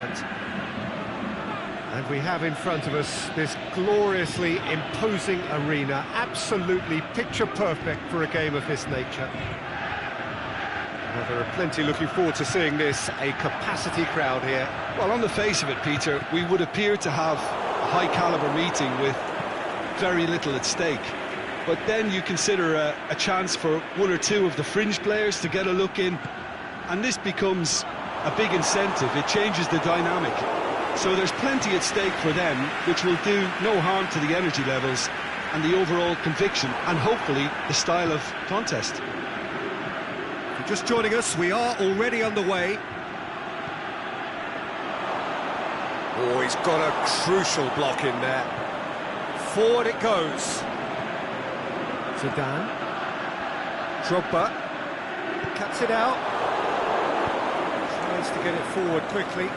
And we have in front of us this gloriously imposing arena, absolutely picture perfect for a game of this nature. Well, there are plenty looking forward to seeing this, a capacity crowd here. Well, on the face of it, Peter, we would appear to have a high-caliber meeting with very little at stake. But then you consider a chance for one or two of the fringe players to get a look in, and this becomes a big incentive. It changes the dynamic. So there's plenty at stake for them, which will do no harm to the energy levels and the overall conviction, and hopefully the style of contest. If you're just joining us, we are already underway. Oh, he's got a crucial block in there. Forward it goes. Zidane. Drogba. Cuts it out. Tries to get it forward quickly.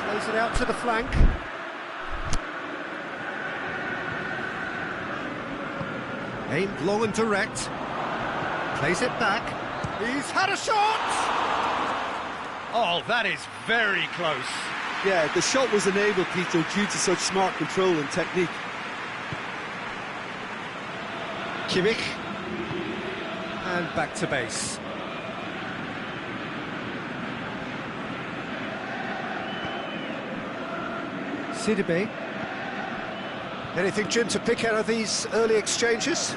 Plays it out to the flank. Aimed long and direct. Plays it back. He's had a shot! Oh, that is very close. Yeah, the shot was enabled, Peter, due to such smart control and technique. Kimmich. And back to base. Sidibe. Anything, Jim, to pick out of these early exchanges?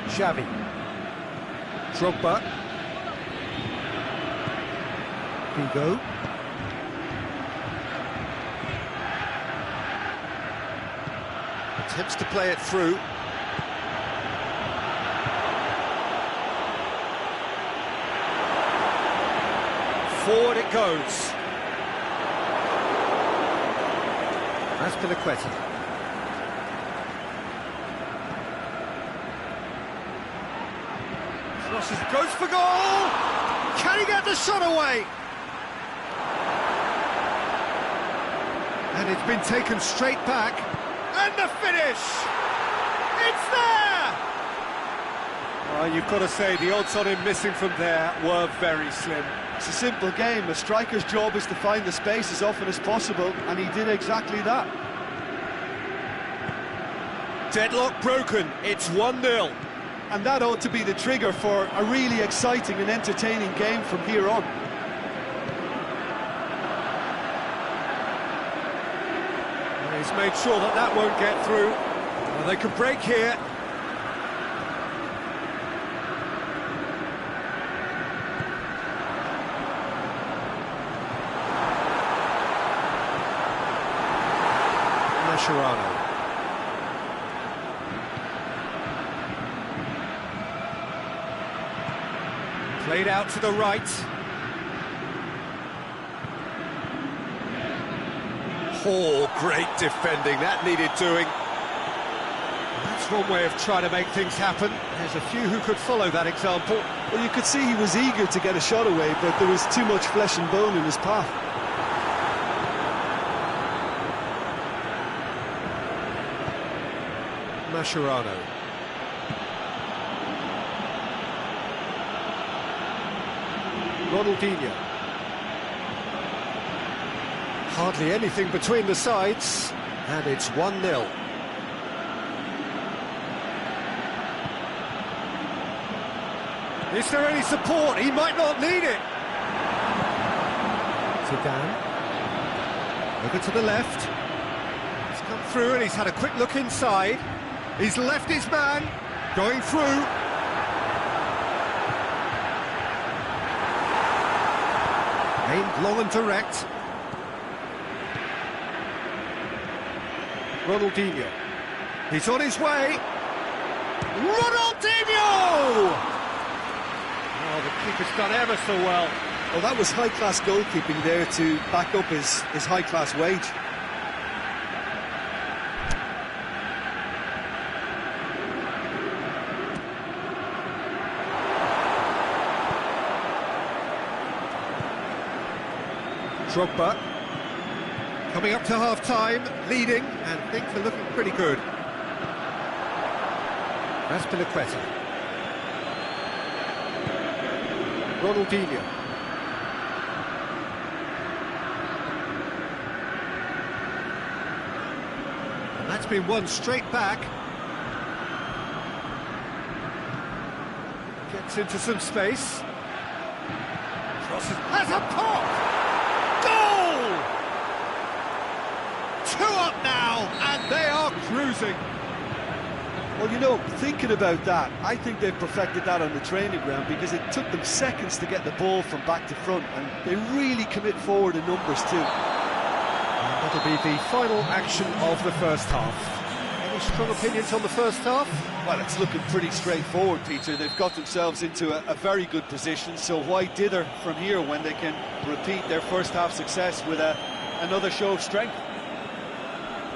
Xavi. Drogba. Figo. Attempts to play it through. Forward it goes. Azpilicueta. Crosses, goes for goal! Can he get the shot away? And it's been taken straight back. And the finish! It's there! Well, you've got to say, the odds on him missing from there were very slim. It's a simple game. A striker's job is to find the space as often as possible, and he did exactly that. Deadlock broken, it's 1-0. And that ought to be the trigger for a really exciting and entertaining game from here on. Well, he's made sure that that won't get through. Well, they could break here. Mascherano. Played out to the right. Oh, great defending, that needed doing. That's one way of trying to make things happen. There's a few who could follow that example. Well, you could see he was eager to get a shot away, but there was too much flesh and bone in his path. Mascherano. Ronaldinho. Hardly anything between the sides, and it's 1-0. Is there any support? He might not need it. Zidane. Over to the left. He's come through and he's had a quick look inside. He's left his man, going through. Aimed long and direct. Ronaldinho. He's on his way. Ronaldinho! Oh, the keeper's done ever so well. Well, that was high-class goalkeeping there to back up his high-class wage. Drogba, coming up to half-time, leading, and things are looking pretty good. Azpilicueta. Ronaldinho. That's been won straight back. Gets into some space. Crosses, has a pop! Goal! 2 up now, and they are cruising. Well, you know, thinking about that, I think they've perfected that on the training ground, because it took them seconds to get the ball from back to front, and they really commit forward in numbers too. And that'll be the final action of the first half. Any strong opinions on the first half? Well, it's looking pretty straightforward, Peter. They've got themselves into a very good position, so why dither from here when they can repeat their first half success with another show of strength?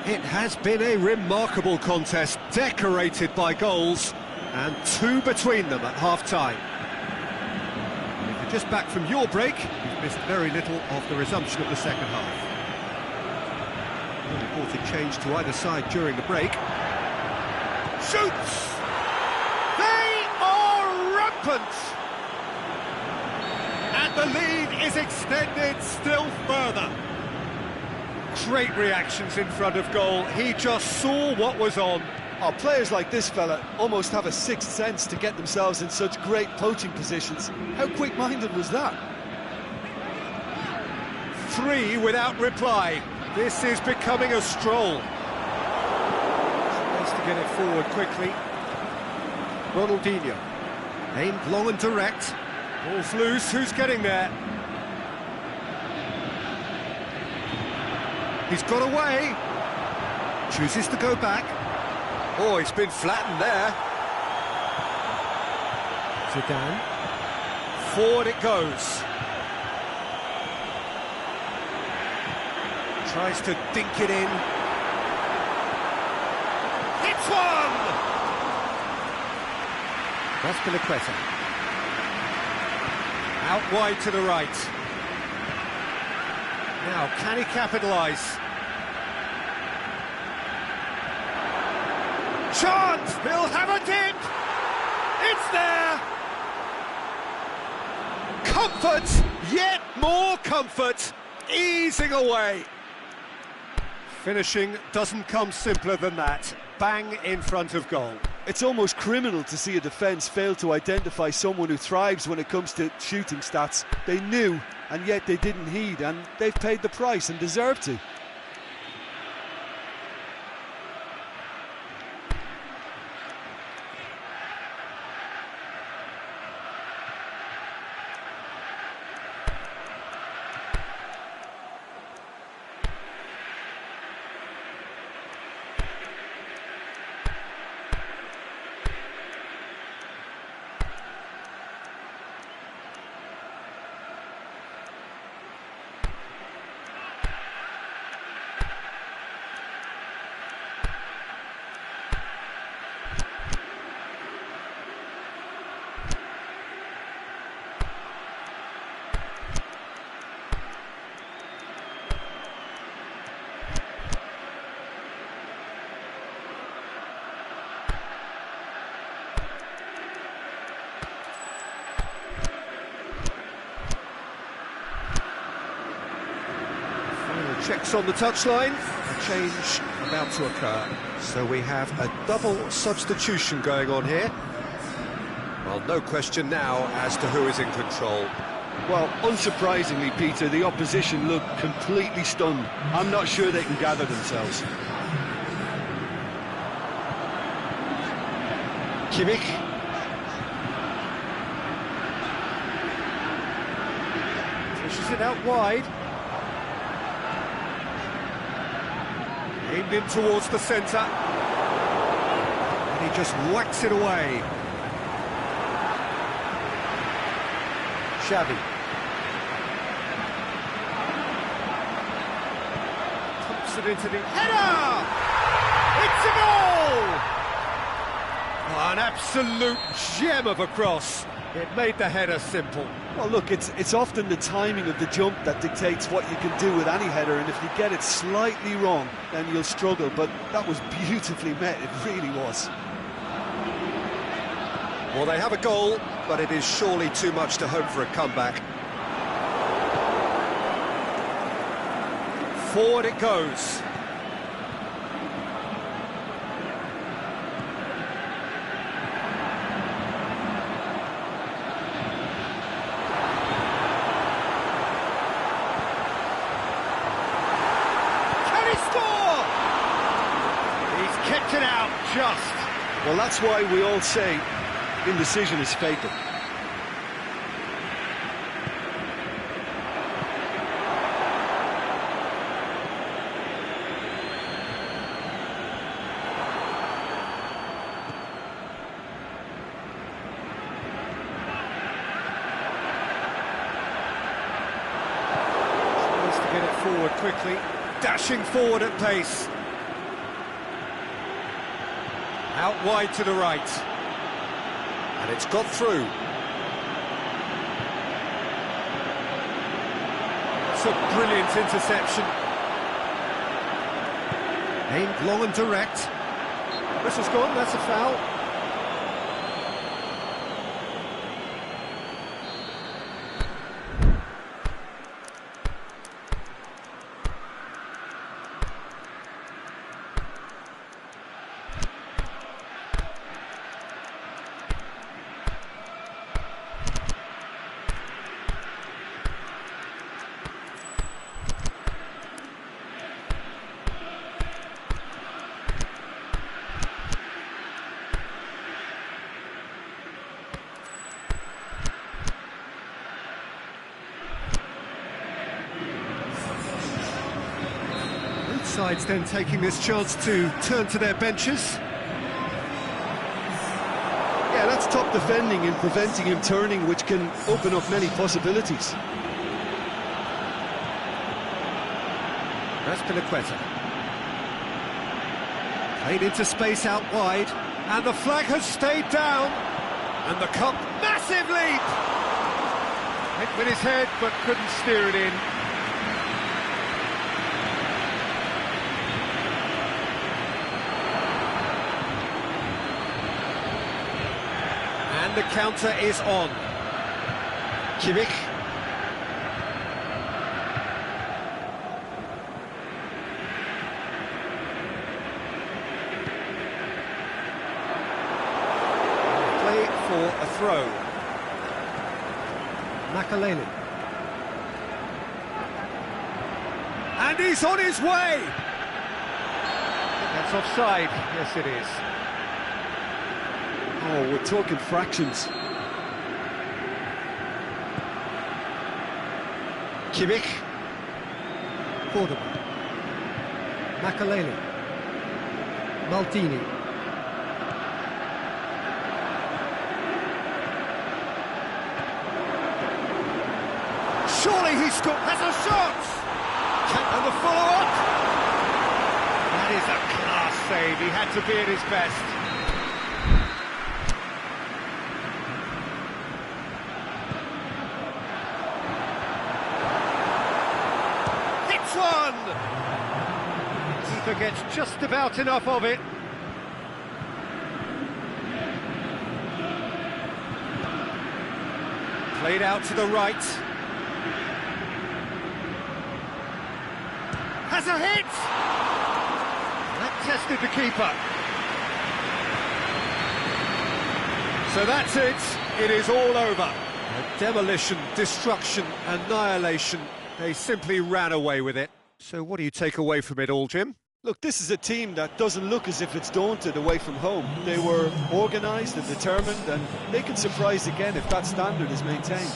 It has been a remarkable contest, decorated by goals, and 2 between them at half-time. If you're just back from your break, you've missed very little of the resumption of the second half. No reported change to either side during the break. Shoots! They are rampant! And the lead is extended still further. Great reactions in front of goal. He just saw what was on. Oh, players like this fella almost have a sixth sense to get themselves in such great poaching positions. How quick-minded was that? 3 without reply. This is becoming a stroll. Nice to get it forward quickly. Ronaldinho. Aimed long and direct. Ball's loose. Who's getting there? He's got away. Chooses to go back. Oh, he's been flattened there. Zidane. Forward it goes. Tries to dink it in. Hits one! That's Piliqueta. Out wide to the right. Now, can he capitalise? Chance! He'll have a dip! It's there! Comfort! Yet more comfort! Easing away! Finishing doesn't come simpler than that. Bang in front of goal. It's almost criminal to see a defence fail to identify someone who thrives when it comes to shooting stats. They knew, and yet they didn't heed, and they've paid the price and deserve to. Checks on the touchline, a change about to occur. So we have a double substitution going on here. Well, no question now as to who is in control. Well, unsurprisingly, Peter, the opposition look completely stunned. I'm not sure they can gather themselves. Kimmich. Pushes it out wide. Aimed in towards the centre. And he just whacks it away. Xavi. Pumps it into the header! It's a goal! Oh, an absolute gem of a cross. It made the header simple. Well, look, it's often the timing of the jump that dictates what you can do with any header, and if you get it slightly wrong, then you'll struggle, but that was beautifully met, it really was. Well, they have a goal, but it is surely too much to hope for a comeback. Forward it goes. Kept it out, just. Well, that's why we all say indecision is fatal. Get it forward quickly, dashing forward at pace. Out wide to the right. And it's got through. It's a brilliant interception. Aimed long and direct. This has gone, that's a foul. Sides then taking this chance to turn to their benches. Yeah, that's top defending and preventing him turning, which can open up many possibilities. That's Pinaqueta. Played into space out wide, and the flag has stayed down. And the cup, massive leap! Hit with his head, but couldn't steer it in. And the counter is on. Kimmich. Play for a throw. Makaleli. And he's on his way! I think that's offside. Yes, it is. Oh, we're talking fractions. Kimmich. Cordoba. Makaleli. Maldini. Surely he scored. That's a shot! And the follow-up. That is a class save. He had to be at his best. One! Keeper gets just about enough of it. Played out to the right. Has a hit! That tested the keeper. So that's it. It is all over. Demolition, destruction, annihilation. They simply ran away with it. So what do you take away from it all, Jim? Look, this is a team that doesn't look as if it's daunted away from home. They were organised and determined, and they can surprise again if that standard is maintained.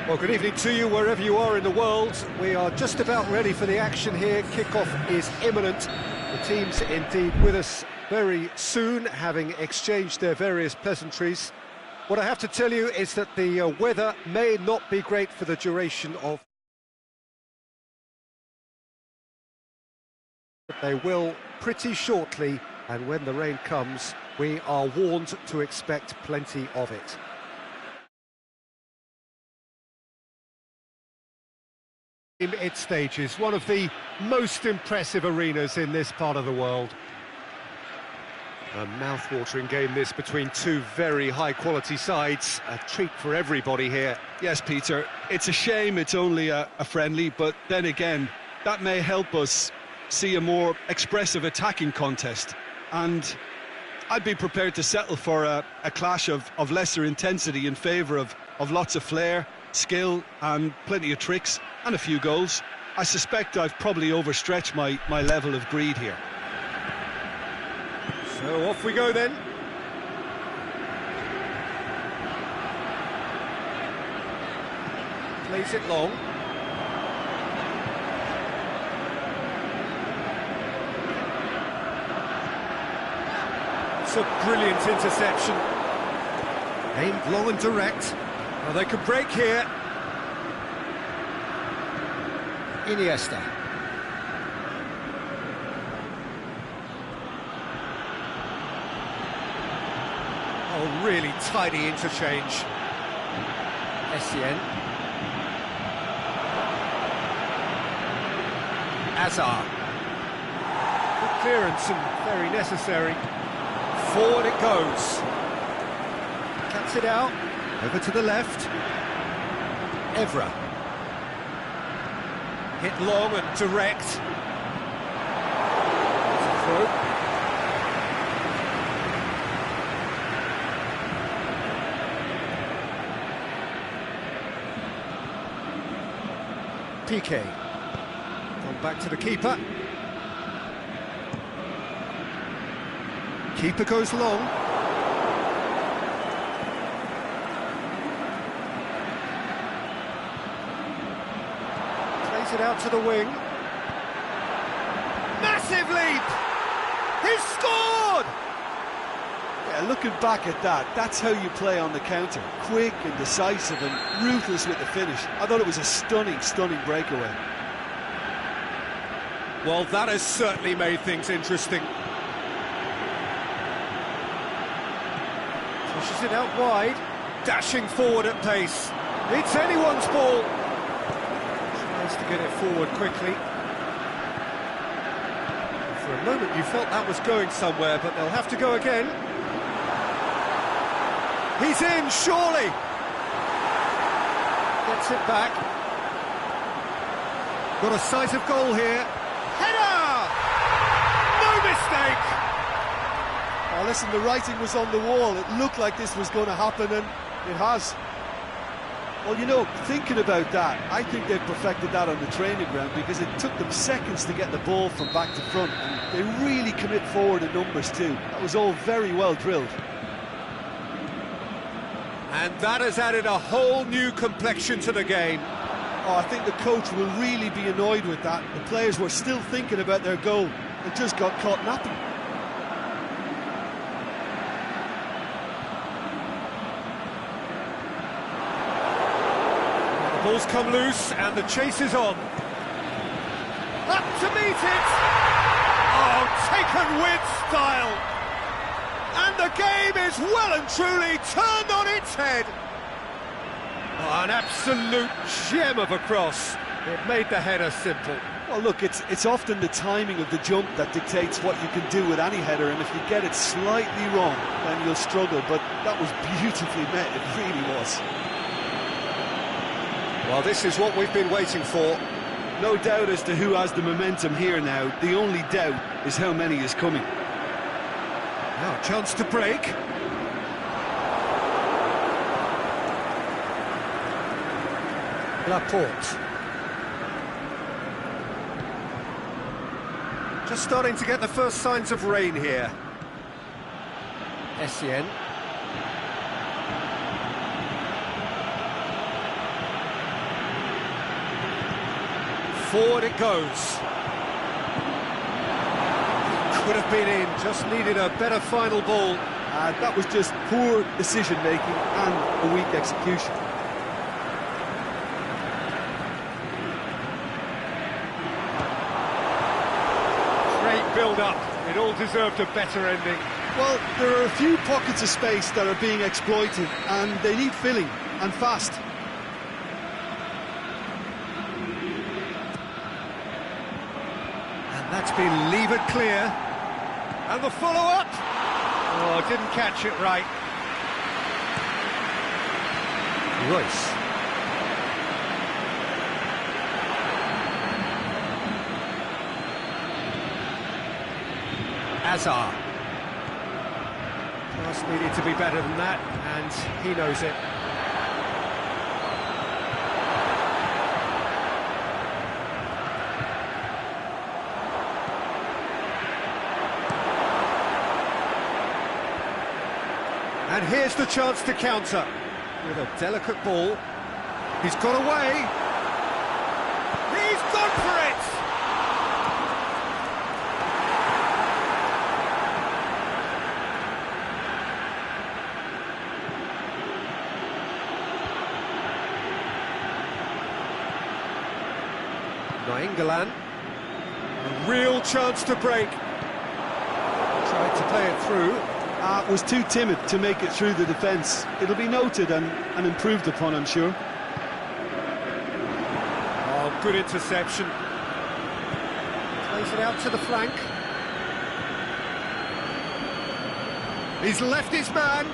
Well, good evening to you wherever you are in the world. We are just about ready for the action here. Kickoff is imminent. The teams indeed with us very soon, having exchanged their various pleasantries. What I have to tell you is that the weather may not be great for the duration of... But they will pretty shortly, and when the rain comes, we are warned to expect plenty of it. In its stages, one of the most impressive arenas in this part of the world. A mouth-watering game this between two very high-quality sides. A treat for everybody here. Yes, Peter, it's a shame it's only a friendly, but then again, that may help us see a more expressive attacking contest. And I'd be prepared to settle for a clash of lesser intensity in favour of lots of flair, skill and plenty of tricks and a few goals. I suspect I've probably overstretched my level of greed here. So off we go then. Plays it long. It's a brilliant interception. Aimed long and direct. Well, they could break here. Iniesta. Oh, really tidy interchange. Essien. Azar. Good clearance and very necessary. Forward it goes. Cuts it out. Over to the left. Evra. Hit long and direct. Through. Piqué. Gone back to the keeper. Keeper goes long. Plays it out to the wing. Massive leap! He's scored! Yeah, looking back at that, that's how you play on the counter. Quick and decisive and ruthless with the finish. I thought it was a stunning, stunning breakaway. Well, that has certainly made things interesting. Pushes it out wide, dashing forward at pace. It's anyone's ball. Tries to get it forward quickly. For a moment you felt that was going somewhere, but they'll have to go again. He's in, surely! Gets it back. Got a sight of goal here. Header! No mistake! Oh, listen, the writing was on the wall. It looked like this was going to happen, and it has. Well, you know, thinking about that, I think they've perfected that on the training ground because it took them seconds to get the ball from back to front, and they really commit forward in numbers too. That was all very well drilled. And that has added a whole new complexion to the game. Oh, I think the coach will really be annoyed with that. The players were still thinking about their goal and just got caught napping. The ball's come loose and the chase is on. Up to meet it! Oh, taken with style! And the game is well and truly turned on its head. Oh, an absolute gem of a cross. It made the header simple. Well, look, it's often the timing of the jump that dictates what you can do with any header, and if you get it slightly wrong, then you'll struggle, but that was beautifully met, it really was. Well, this is what we've been waiting for. No doubt as to who has the momentum here now. The only doubt is how many is coming. Now, a chance to break. Laporte. Just starting to get the first signs of rain here. Essien. Forward it goes. Could have been in, just needed a better final ball. That was just poor decision-making and a weak execution. Great build-up. It all deserved a better ending. Well, there are a few pockets of space that are being exploited, and they need filling, and fast. And that's been levered clear. And the follow-up! Oh, didn't catch it right. Royce. Azar. Pass needed to be better than that, and he knows it. And here's the chance to counter. With a delicate ball. He's got away. He's gone for it! Nainggolan. A real chance to break. Tried to play it through. Was too timid to make it through the defence. It'll be noted and improved upon, I'm sure. Oh, good interception. Plays it out to the flank. He's left his man.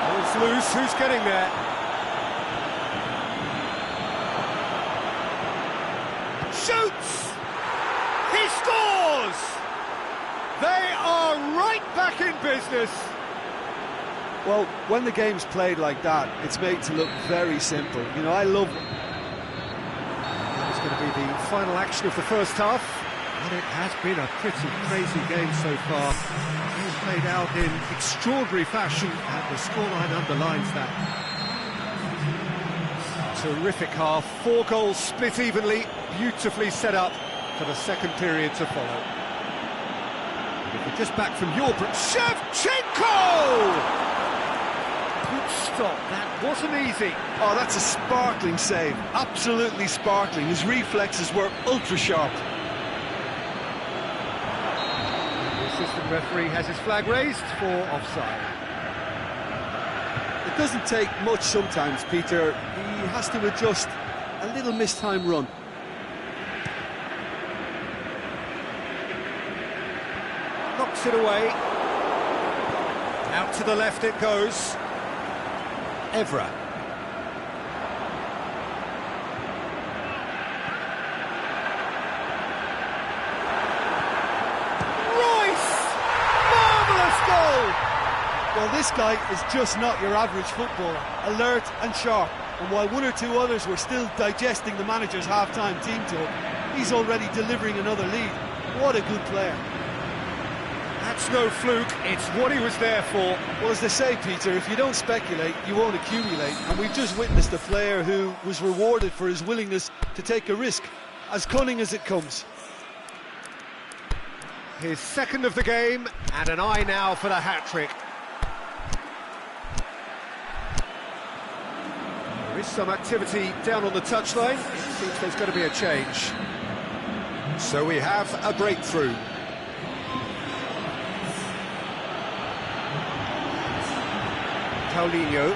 Ball's loose, who's getting there? Shoots! He scores! They are right back in business. Well, when the game's played like that, it's made to look very simple. You know, I love it. That is going to be the final action of the first half. And it has been a pretty crazy game so far. It's played out in extraordinary fashion, and the scoreline underlines that. Terrific half. 4 goals split evenly, beautifully set up for the second period to follow. And if we're just back from Europe, Shevchenko! Good stop, that wasn't easy. Oh, that's a sparkling save, absolutely sparkling. His reflexes were ultra-sharp. The assistant referee has his flag raised for offside. It doesn't take much sometimes, Peter. He has to adjust a little mistime run. Knocks it away. Out to the left it goes. Evra. Royce! Marvellous goal! Well, this guy is just not your average footballer. Alert and sharp. And while one or two others were still digesting the manager's half-time team talk, he's already delivering another lead. What a good player. That's no fluke, it's what he was there for. Well, as they say, Peter, if you don't speculate, you won't accumulate. And we've just witnessed a player who was rewarded for his willingness to take a risk, as cunning as it comes. His second of the game, and an eye now for the hat-trick. There is some activity down on the touchline. It seems there's going to be a change. So we have a breakthrough. Paulinho,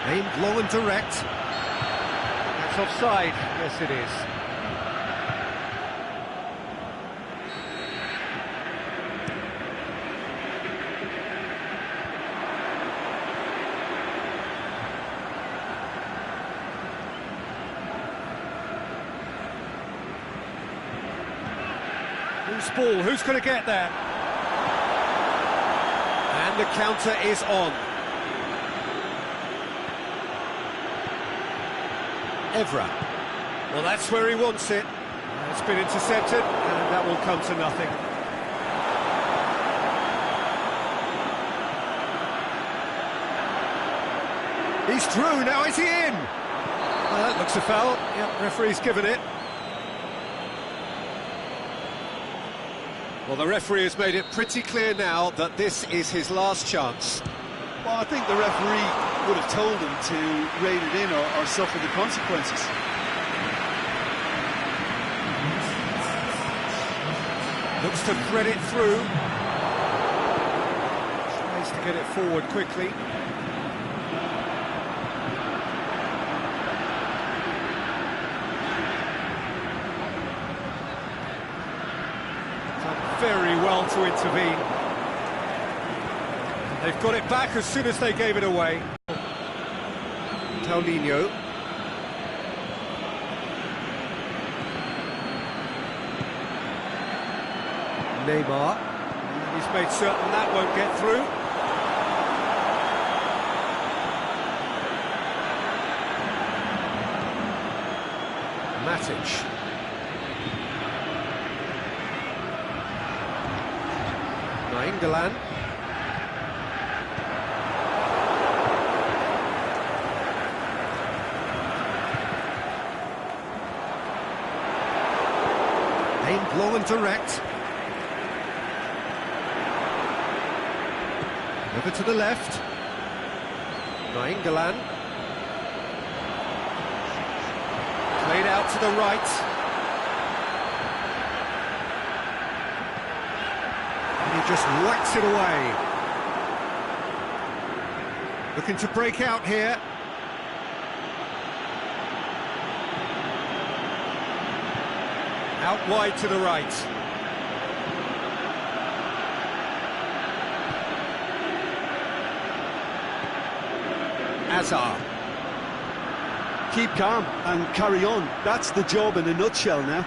aimed long and direct. That's offside. Yes, it is. Loose ball, who's going to get there? And the counter is on. Evra. Well, that's where he wants it. It's been intercepted, and that will come to nothing. He's through, now is he in? That looks a foul. Yep, referee's given it. Well, the referee has made it pretty clear now that this is his last chance. Well, I think the referee would have told him to rein it in or suffer the consequences. Looks to thread it through. Tries to get it forward quickly. Done very well to intervene. They've got it back as soon as they gave it away. Paulinho. Neymar. He's made certain that won't get through. Matic. Nainggolan. Aimed long and direct. Over to the left. Nainggolan. Played out to the right. And he just whacks it away. Looking to break out here. Out wide to the right. Azar. Keep calm and carry on. That's the job in a nutshell now.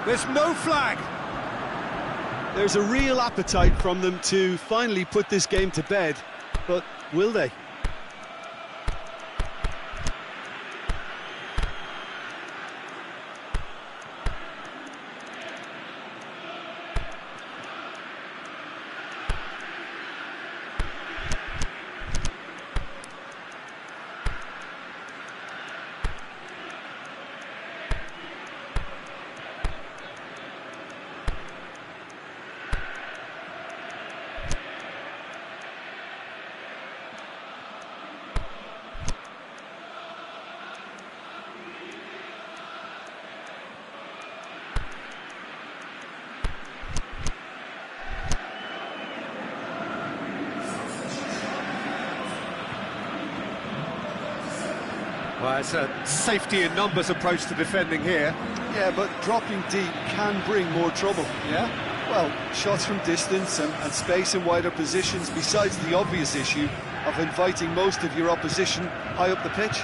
There's no flag. There's a real appetite from them to finally put this game to bed, but will they? Well, it's a safety in numbers approach to defending here. Yeah, but dropping deep can bring more trouble. Yeah? Well, shots from distance and space in wider positions, besides the obvious issue of inviting most of your opposition high up the pitch.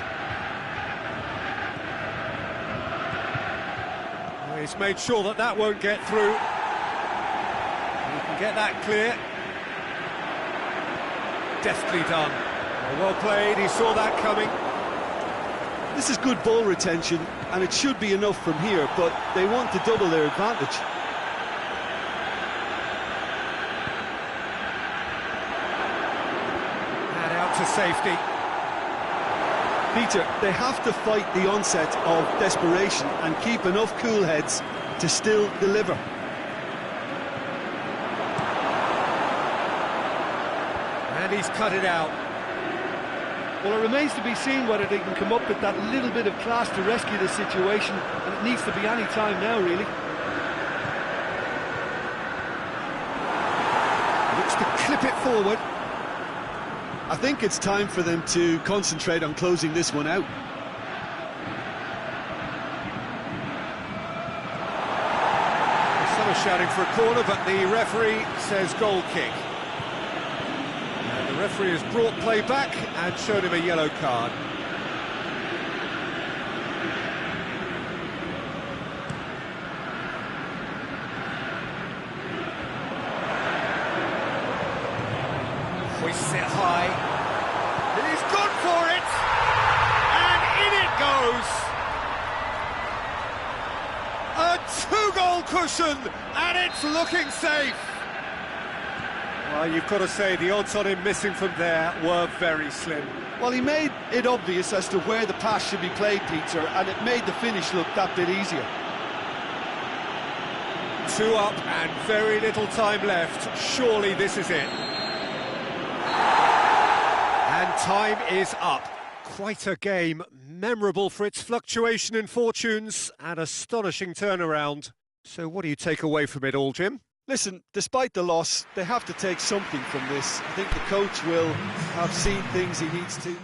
Well, he's made sure that that won't get through. He can get that clear. Deftly done. Well played, he saw that coming. This is good ball retention, and it should be enough from here, but they want to double their advantage. And out to safety. Peter, they have to fight the onset of desperation and keep enough cool heads to still deliver. And he's cut it out. Well, it remains to be seen whether they can come up with that little bit of class to rescue the situation, and it needs to be any time now, really. Looks to clip it forward. I think it's time for them to concentrate on closing this one out. Some are shouting for a corner, but the referee says goal kick. The referee has brought play back and showed him a yellow card. Hoists it high. And he's gone for it! And in it goes! A two-goal cushion, and it's looking safe. Well, you've got to say the odds on him missing from there were very slim. Well, he made it obvious as to where the pass should be played, Peter, and it made the finish look that bit easier. 2 up and very little time left. Surely this is it. And time is up. Quite a game, memorable for its fluctuation in fortunes and astonishing turnaround. So what do you take away from it all, Jim? Listen, despite the loss, they have to take something from this. I think the coach will have seen things he needs to.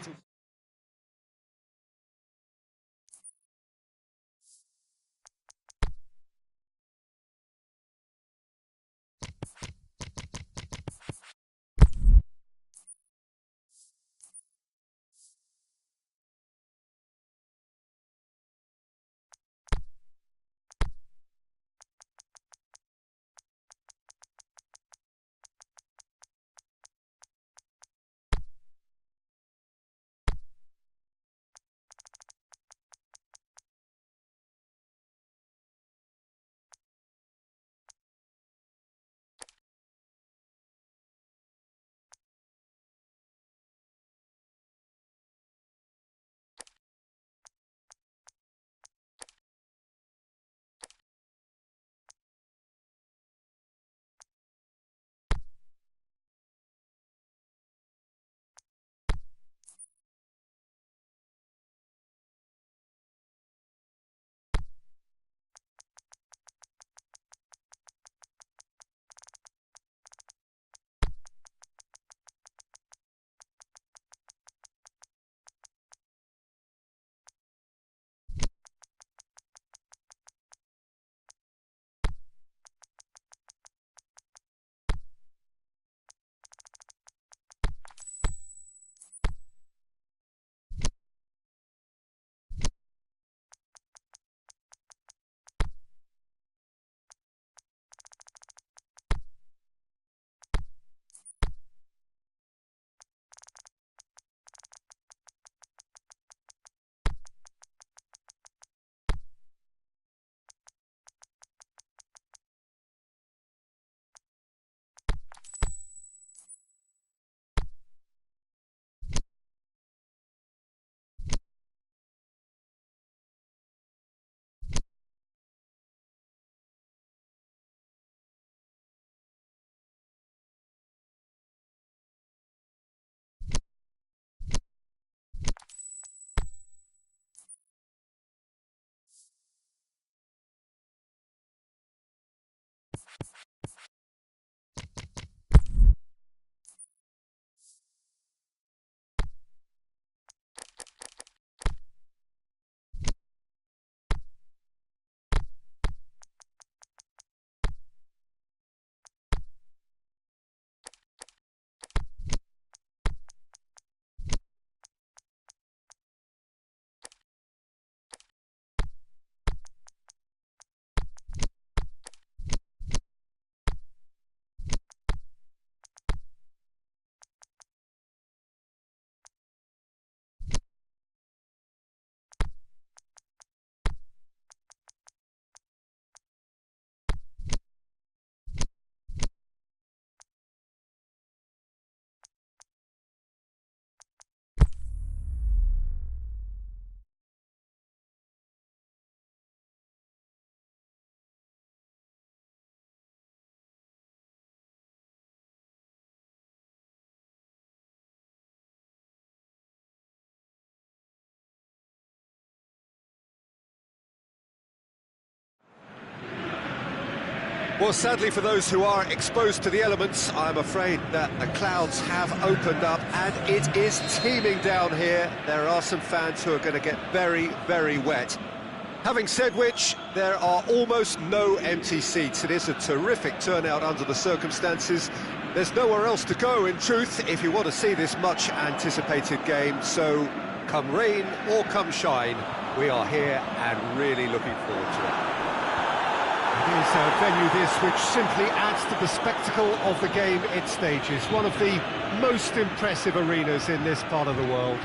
Well, sadly for those who are exposed to the elements, I'm afraid that the clouds have opened up and it is teeming down here. There are some fans who are going to get very, very wet. Having said which, there are almost no empty seats. It is a terrific turnout under the circumstances. There's nowhere else to go, in truth, if you want to see this much-anticipated game. So, come rain or come shine, we are here and really looking forward to it. It is a venue this which simply adds to the spectacle of the game it stages. One of the most impressive arenas in this part of the world.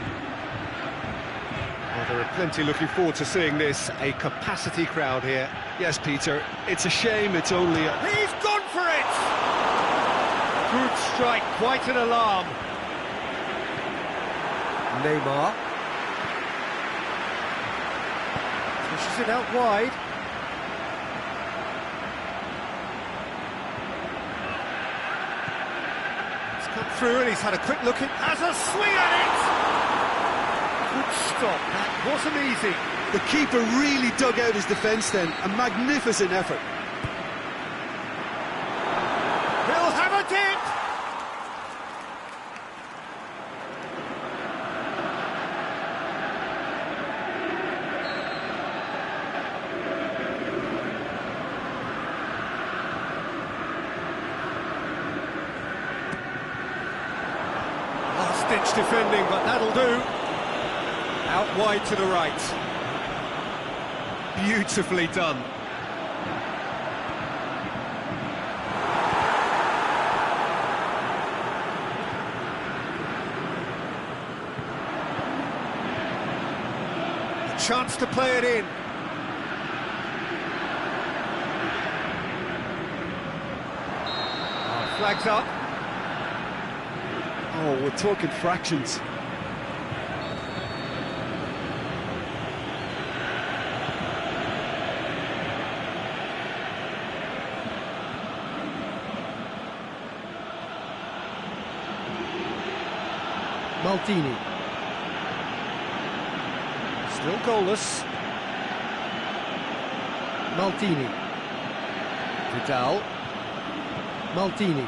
Well, there are plenty looking forward to seeing this, a capacity crowd here. Yes, Peter, it's a shame it's only He's gone for it! Good strike, quite an alarm. Neymar. Pushes it out wide. It's come through and he's had a quick look at... Has a swing at it! Good stop, that wasn't easy. The keeper really dug out his defence then, a magnificent effort. He'll have a dip! Last-ditch defending, but that'll do. Out wide to the right. Beautifully done. A chance to play it in. Oh, flags up. Oh, we're talking fractions. Maldini. Still goalless. Maldini. Vidal. Maldini.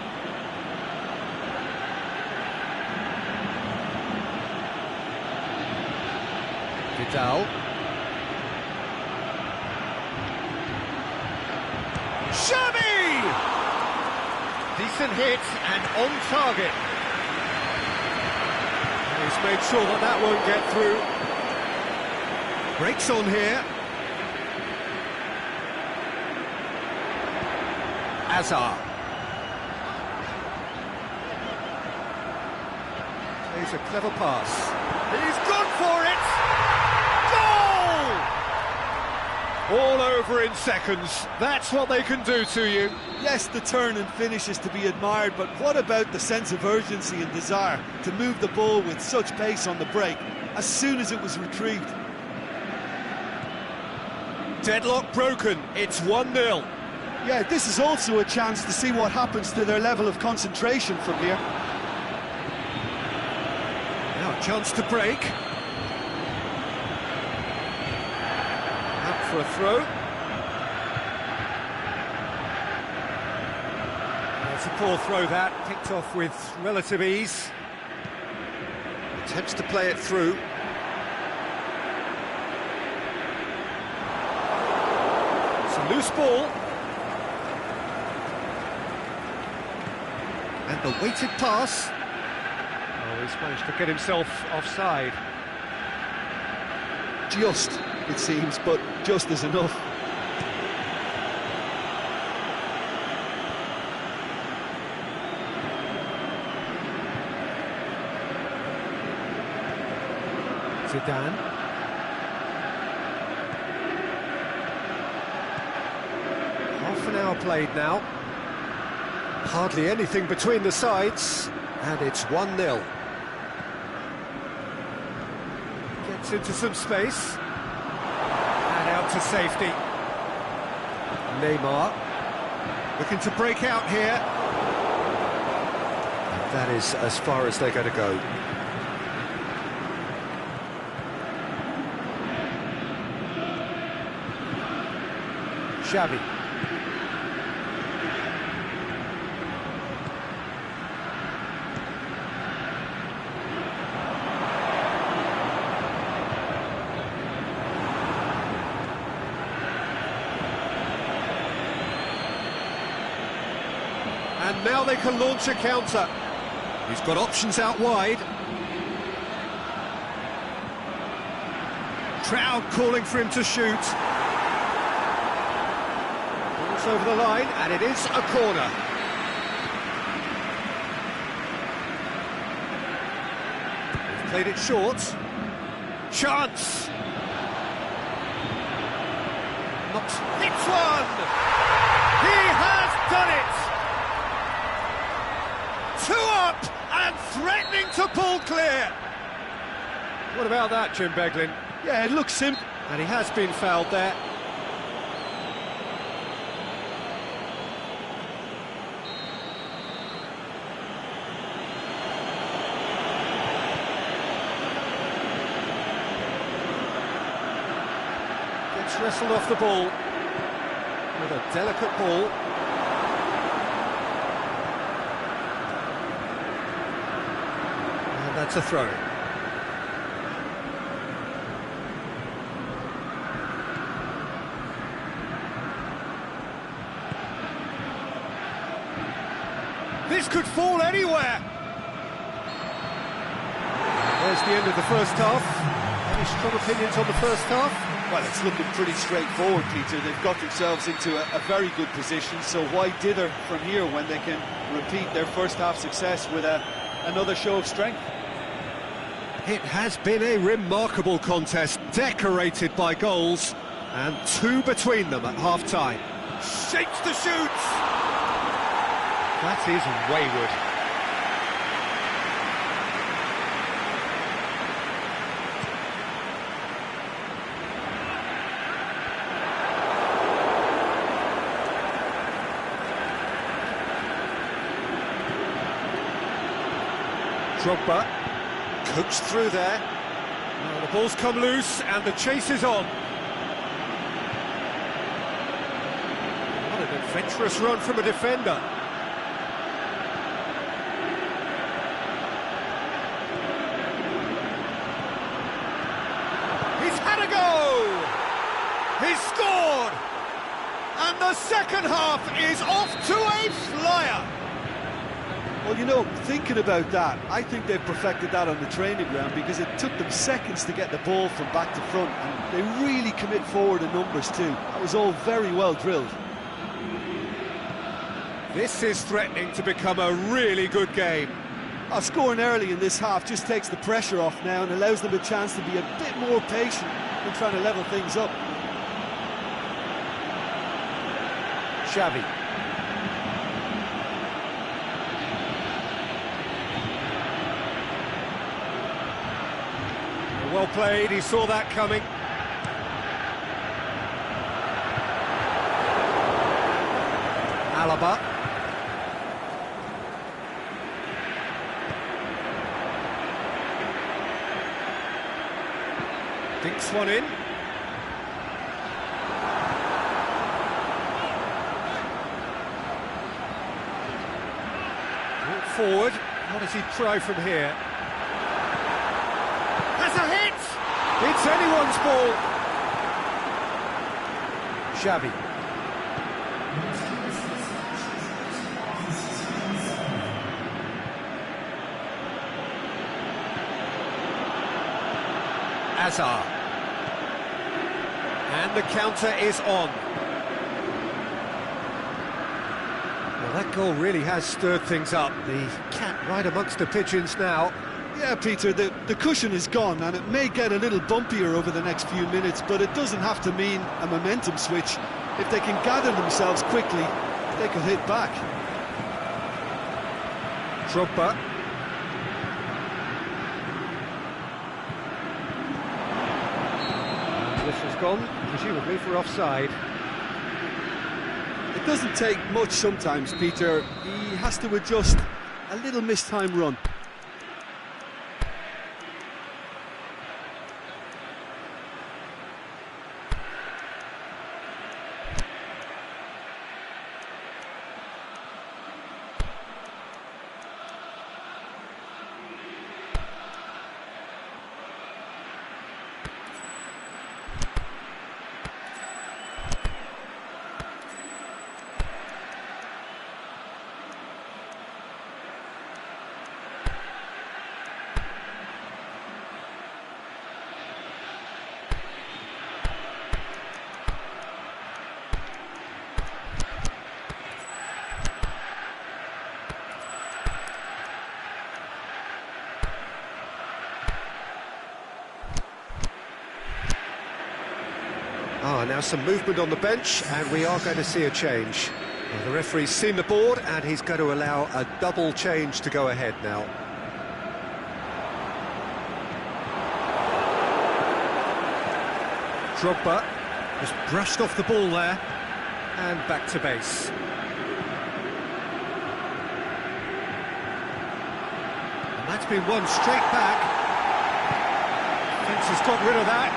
Vidal. Xavi! Decent hit and on target. He's made sure that that won't get through. Breaks on here. Azar. Plays a clever pass. He's gone for it! Goal! All over in seconds. That's what they can do to you. Yes, the turn and finish is to be admired, but what about the sense of urgency and desire to move the ball with such pace on the break as soon as it was retrieved? Deadlock broken, it's 1-0. Yeah, this is also a chance to see what happens to their level of concentration from here. Now a chance to break. Out for a throw. It's a poor throw that, picked off with relative ease. Attempts to play it through. It's a loose ball. And the weighted pass. Oh, he's managed to get himself offside. Just, it seems, but just is enough. Zidane. Half an hour played now. Hardly anything between the sides, and it's 1-0. Gets into some space. And out to safety. Neymar. Looking to break out here. That is as far as they're going to go. Xavi. And now they can launch a counter. He's got options out wide. Crowd calling for him to shoot. Over the line, and it is a corner. They've played it short. Chance! Knocks, hits one! He has done it! Two up and threatening to pull clear. What about that, Jim Beglin? Yeah, it looks simple. And he has been fouled there. Gets wrestled off the ball with a delicate ball. And that's a throw-in. This could fall anywhere. There's the end of the first half. Any strong opinions on the first half? Well, it's looking pretty straightforward, Peter. They've got themselves into a very good position, so why dither from here when they can repeat their first half success with another show of strength? It has been a remarkable contest, decorated by goals, and two between them at half-time. Shapes to shoot! That is wayward. Drogba coached through there. Now the ball's come loose and the chase is on. What an adventurous run from a defender. He's had a go! He's scored! And the second half is off to a flyer! Well, you know, thinking about that, I think they've perfected that on the training ground because it took them seconds to get the ball from back to front, and they really commit forward in numbers too. That was all very well drilled. This is threatening to become a really good game. Scoring early in this half just takes the pressure off now and allows them a chance to be a bit more patient in trying to level things up. Xavi. Well played, he saw that coming. Alaba. Dinks one in. Brought forward. What does he try from here? Has a hit! It's anyone's ball. Xavi. Azar. And the counter is on. Well, that goal really has stirred things up. The cat right amongst the pigeons now. Yeah, Peter, the cushion is gone and it may get a little bumpier over the next few minutes, but it doesn't have to mean a momentum switch. If they can gather themselves quickly, they could hit back. Drogba. This has gone, presumably for offside. It doesn't take much sometimes, Peter. He has to adjust a little mistimed run. Now some movement on the bench, and we are going to see a change. Well, the referee's seen the board and he's going to allow a double change to go ahead now. Drogba just brushed off the ball there and back to base. And that's been won straight back. Fence has got rid of that.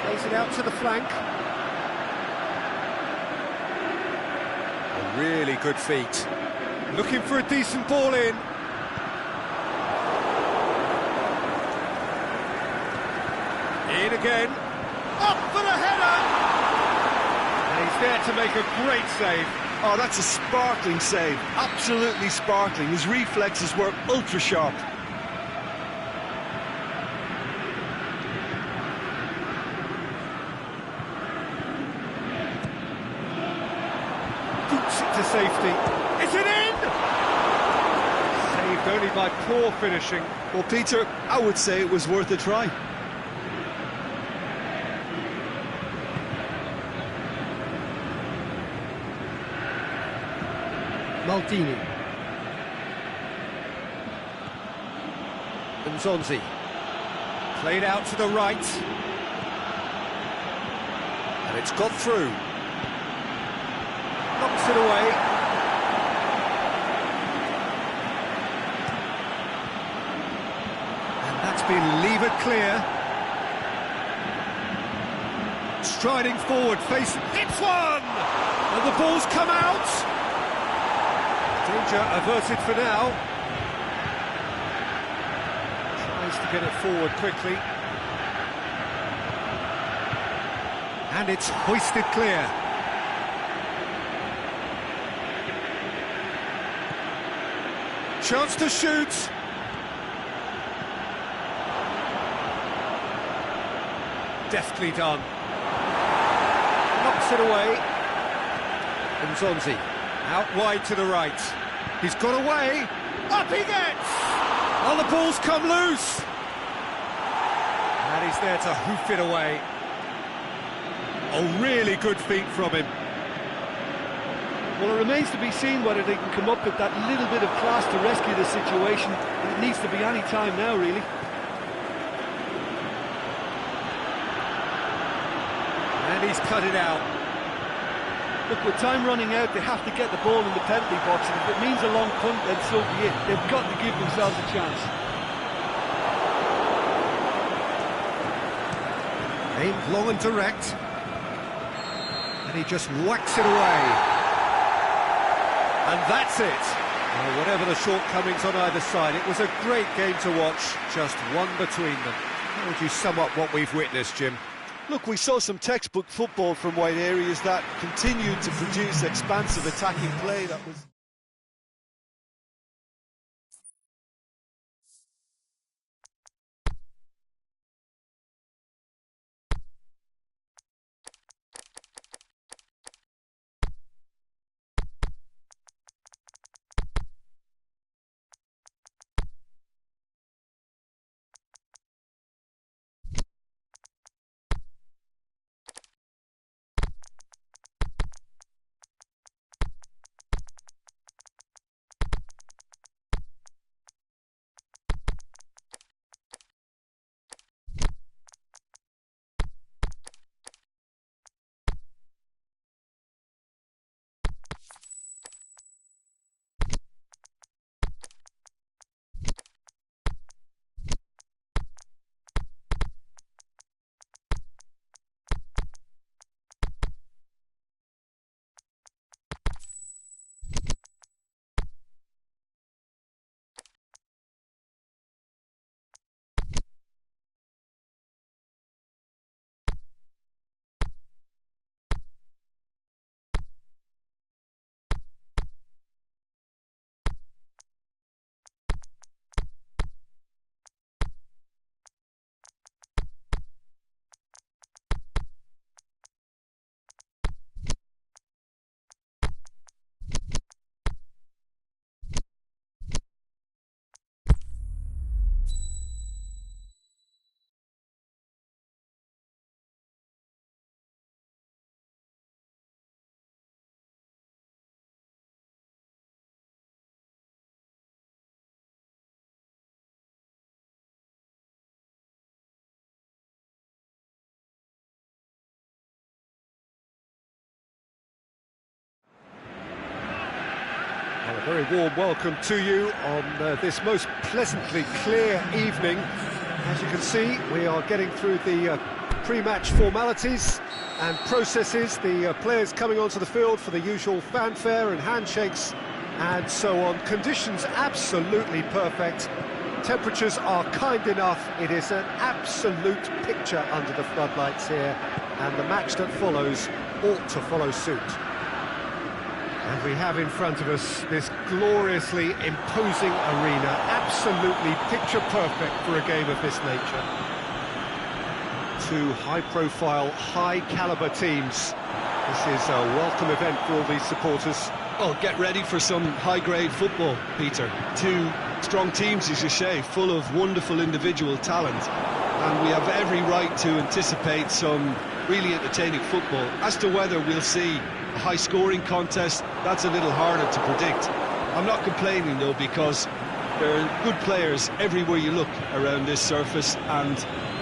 Plays it out to the flank. A really good feat. Looking for a decent ball in. In again. Up for the header! And he's there to make a great save. Oh, that's a sparkling save. Absolutely sparkling. His reflexes were ultra sharp. Boots it to safety. Is it in? Saved only by poor finishing. Well, Peter, I would say it was worth a try. Maldini. Nzonzi. Played out to the right. And it's got through. Knocks it away. And that's been levered clear. Striding forward, facing... It's one! And the ball's come out! Danger averted for now. Tries to get it forward quickly. And it's hoisted clear. Chance to shoot. Deftly done. Knocks it away. Nzonzi. Out wide to the right. He's got away. Up he gets! Oh, the ball's come loose. And he's there to hoof it away. A really good feat from him. Well, it remains to be seen whether they can come up with that little bit of class to rescue the situation. It needs to be any time now, really. And he's cut it out. Look, with time running out, they have to get the ball in the penalty box, and if it means a long punt, then so be it. They've got to give themselves a chance. Aimed long and direct. And he just whacks it away. And that's it. Well, whatever the shortcomings on either side, it was a great game to watch, just one between them. How would you sum up what we've witnessed, Jim? Look, we saw some textbook football from wide areas that continued to produce expansive attacking play that was... Well, a very warm welcome to you on this most pleasantly clear evening. As you can see, we are getting through the pre-match formalities and processes, the players coming onto the field for the usual fanfare and handshakes and so on. Conditions absolutely perfect. Temperatures are kind enough. It is an absolute picture under the floodlights here, and the match that follows ought to follow suit. And we have in front of us this gloriously imposing arena, absolutely picture perfect for a game of this nature. Two high-profile, high-caliber teams. This is a welcome event for all these supporters. Well, get ready for some high-grade football, Peter. Two strong teams, as you say, full of wonderful individual talent. And we have every right to anticipate some really entertaining football. As to whether we'll see a high-scoring contest, that's a little harder to predict. I'm not complaining, though, because there are good players everywhere you look around this surface, and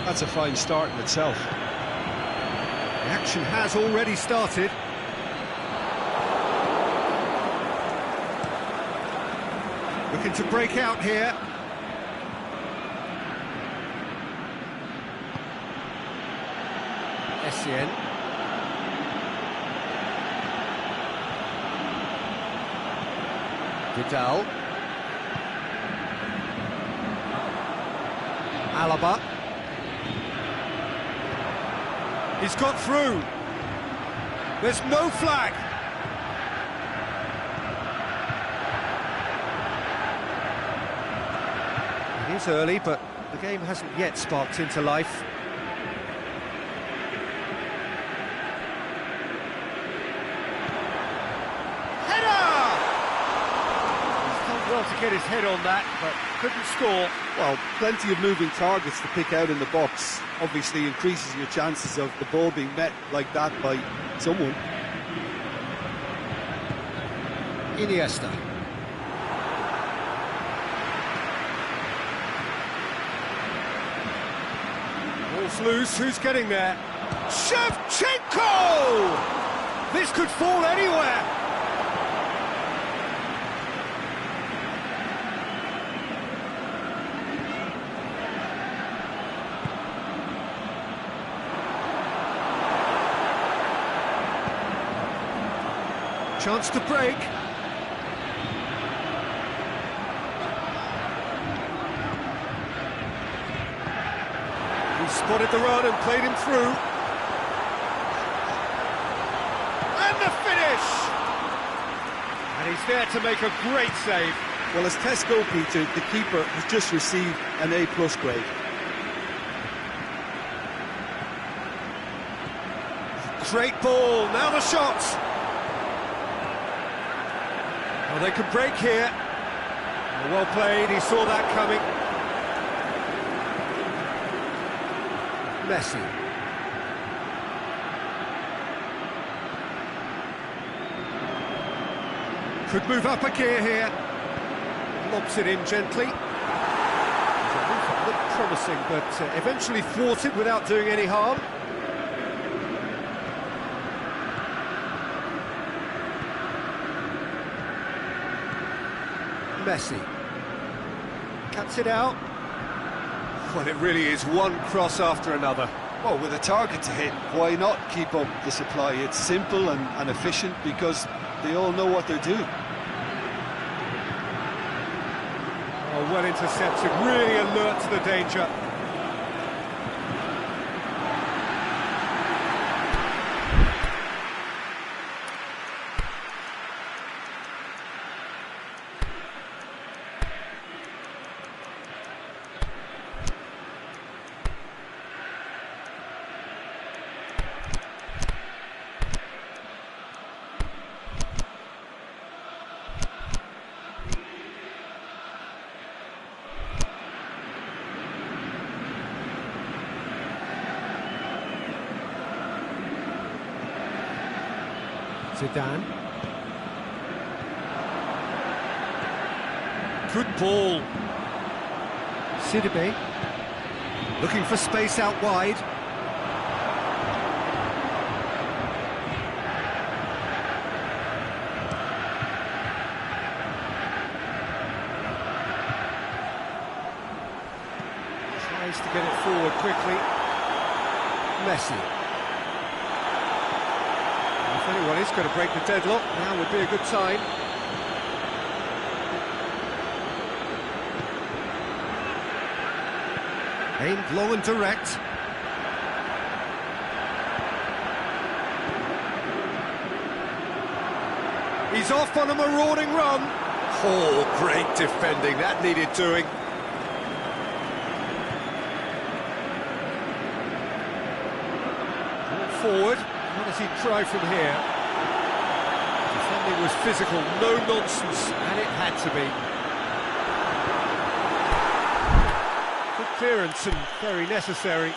that's a fine start in itself. The action has already started. Looking to break out here. Essien. Vidal. Alaba. He's got through. There's no flag. It is early, but the game hasn't yet sparked into life. Header! He's done well to get his head on that, but couldn't score. Well, plenty of moving targets to pick out in the box. Obviously increases your chances of the ball being met like that by someone. Iniesta. Ball's loose, who's getting there? Shevchenko! This could fall anywhere. Chance to break. He spotted the run and played him through. And the finish! And he's there to make a great save. Well, as tests go, Peter, the keeper has just received an A+ grade. Great ball, now the shot! Well, they could break here. Well played, he saw that coming. Messi. Could move up a gear here. Lobs it in gently. Looked promising, but eventually thwarted without doing any harm. Messi cuts it out. Well, it really is one cross after another. Well, with a target to hit, why not keep up the supply? It's simple and efficient because they all know what they're doing. Oh, well intercepted, really alert to the danger. Zidane. Good ball. Sidibe. Looking for space out wide. Tries to get it forward quickly. Messi. If anyone is going to break the deadlock, now would be a good time. Aimed long and direct. He's off on a marauding run. Oh, great defending, that needed doing. Forward, what does he try from here? Defending was physical, no nonsense, and it had to be. Good clearance and very necessary.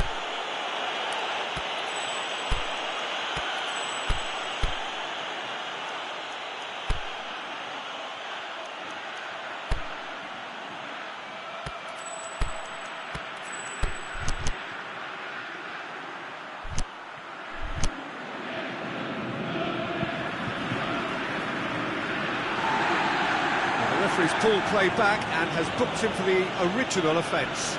The referee's pulled play back and has booked him for the original offence.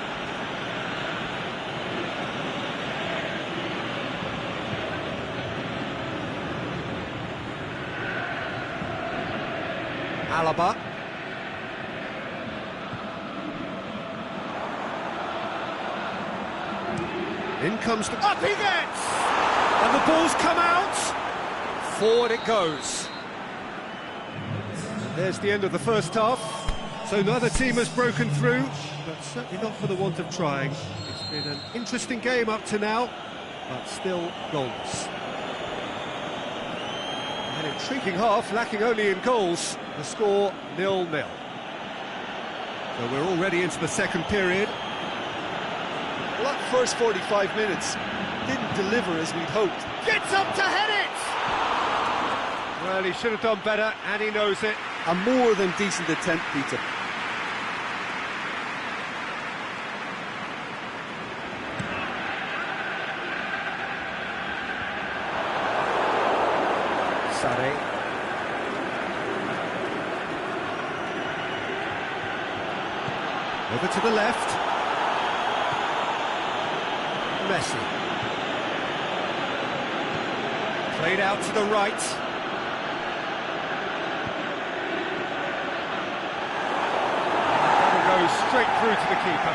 Alaba. In comes the... Up he gets! And the ball's come out! Forward it goes. And there's the end of the first half. So neither team has broken through, but certainly not for the want of trying. It's been an interesting game up to now, but still goals. An intriguing half, lacking only in goals. The score 0-0. So we're already into the second period. Well, that first 45 minutes didn't deliver as we'd hoped. Gets up to head it! Well, he should have done better, and he knows it. A more than decent attempt, Peter. Sade. Over to the left. Messi. Played out to the right. That'll go straight through to the keeper.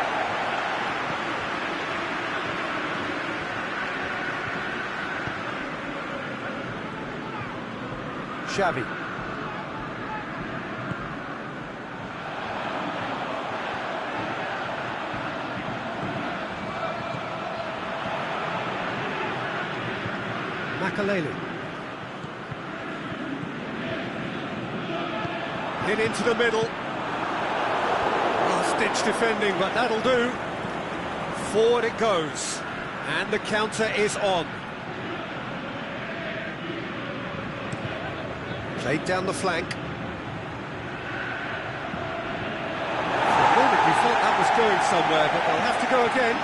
Xavi. Makaleli. Hit into the middle. Last-ditch defending, but that'll do. Forward it goes. And the counter is on. Played down the flank. For a moment we thought that was going somewhere, but they'll have to go again.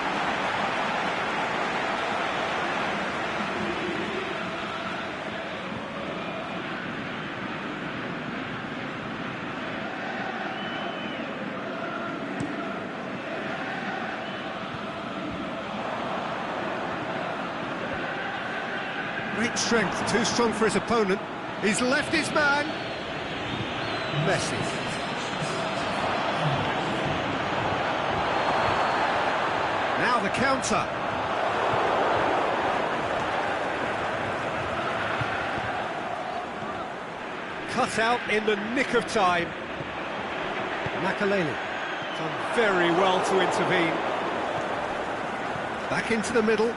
Great strength, too strong for his opponent. He's left his man. Messi. Now the counter. Cut out in the nick of time. Makaleli. Done very well to intervene. Back into the middle.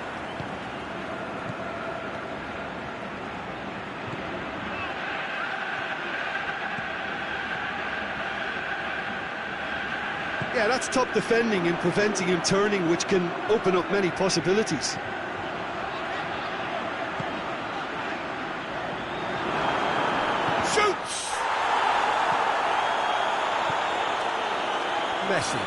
Yeah, that's top defending and preventing him turning, which can open up many possibilities. Shoots! Messi.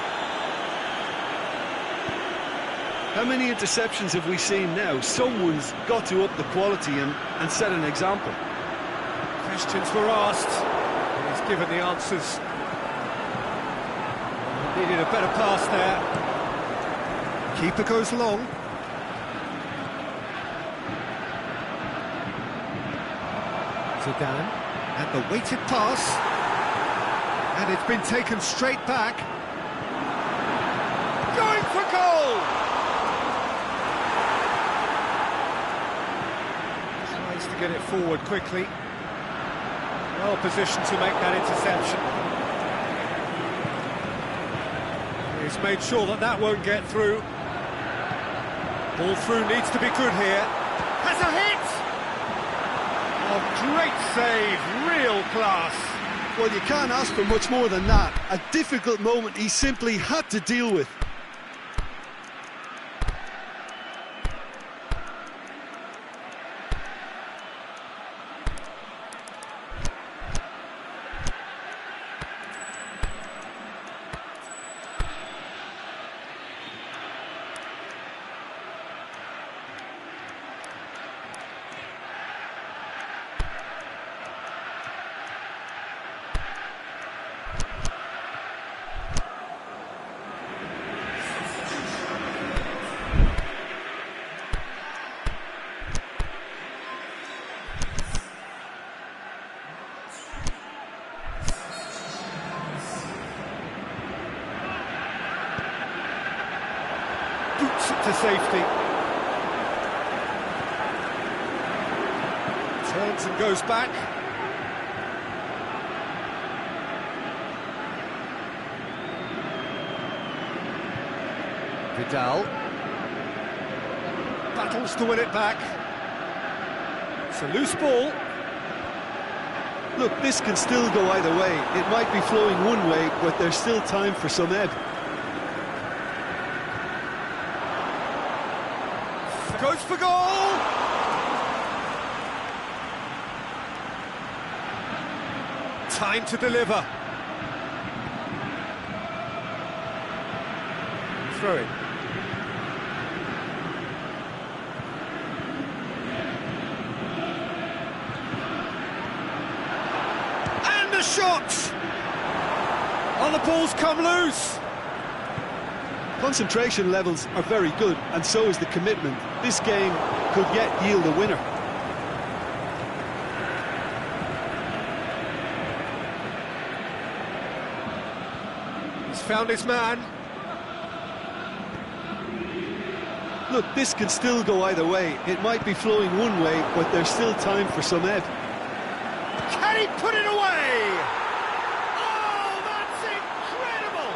How many interceptions have we seen now? Someone's got to up the quality and set an example. Questions were asked, and he's given the answers. Needed a better pass there. Keeper goes long. Zidane, and the weighted pass. And it's been taken straight back. Going for goal! Tries to get it forward quickly. Well positioned to make that interception. He's made sure that that won't get through. Ball through needs to be good here. Has a hit! Oh, great save, real class. Well, you can't ask for much more than that. A difficult moment he simply had to deal with. Boots it to safety. Turns and goes back. Vidal. Battles to win it back. It's a loose ball. Look, this can still go either way. It might be flowing one way, but there's still time for some ebb. Goes for goal! Time to deliver. Throw it. And the shot! Oh, the ball's come loose! Concentration levels are very good, and so is the commitment. This game could yet yield a winner. He's found his man. Look, this can still go either way. It might be flowing one way, but there's still time for some ebb. Can he put it away? Oh, that's incredible!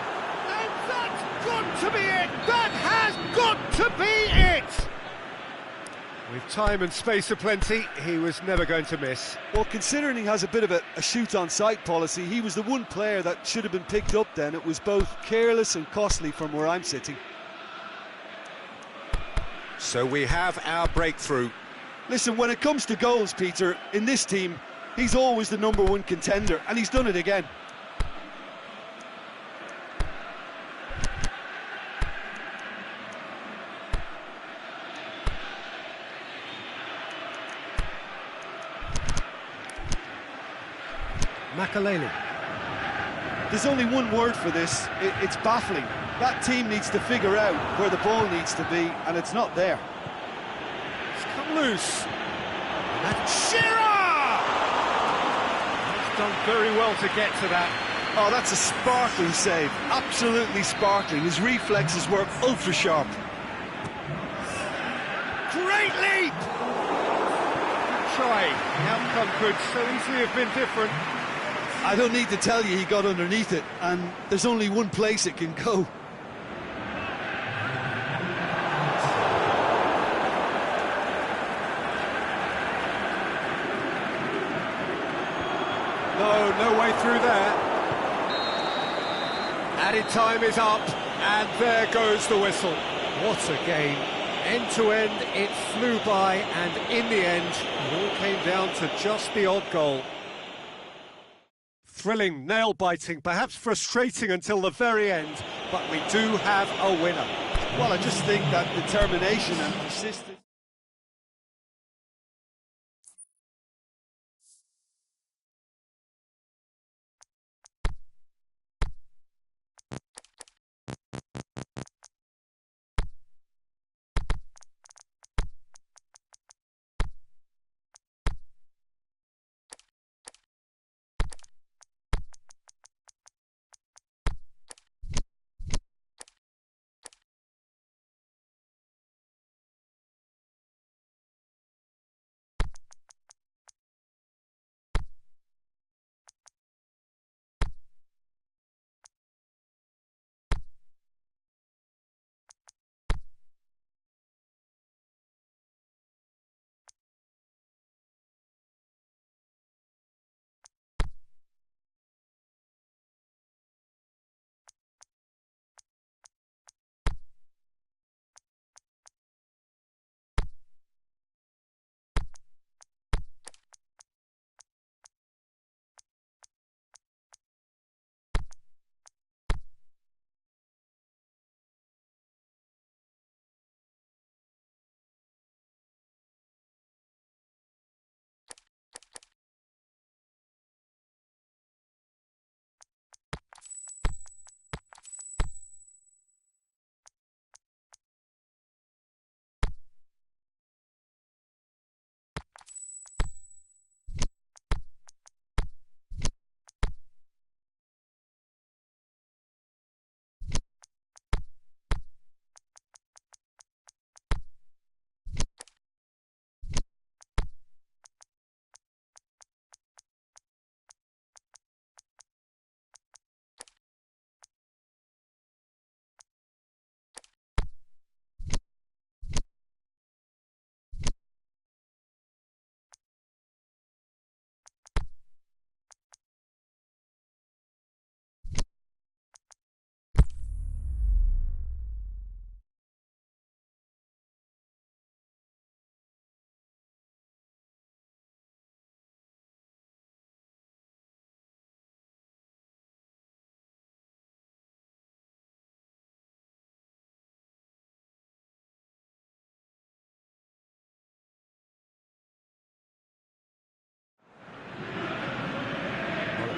And that's got to be it! That has got to be it! With time and space aplenty, he was never going to miss. Well, considering he has a bit of a shoot-on-sight policy, he was the one player that should have been picked up then. It was both careless and costly from where I'm sitting. So we have our breakthrough. Listen, when it comes to goals, Peter, in this team, he's always the #1 contender, and he's done it again. Makaleli. There's only one word for this. It's baffling. That team needs to figure out where the ball needs to be, and it's not there. It's come loose. And Shearer! He's done very well to get to that. Oh, that's a sparkling save. Absolutely sparkling. His reflexes were ultra sharp. Great leap! Try. The outcome could so easily have been different. I don't need to tell you he got underneath it, and there's only one place it can go. No way through there. Added time is up, and there goes the whistle. What a game. End to end, it flew by, and in the end, it all came down to just the odd goal. Thrilling, nail-biting, perhaps frustrating until the very end, but we do have a winner. Well, I just think that determination and persistence...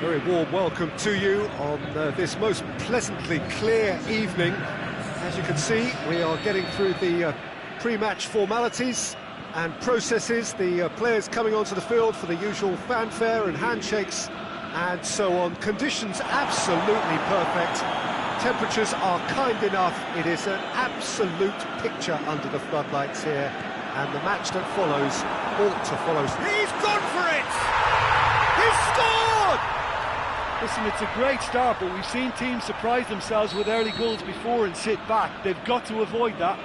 Very warm welcome to you on this most pleasantly clear evening. As you can see, we are getting through the pre-match formalities and processes, the players coming onto the field for the usual fanfare and handshakes and so on. Conditions absolutely perfect. Temperatures are kind enough. It is an absolute picture under the floodlights here, and the match that follows ought to follow. He's gone for it! He's scored! Listen, it's a great start, but we've seen teams surprise themselves with early goals before and sit back. They've got to avoid that.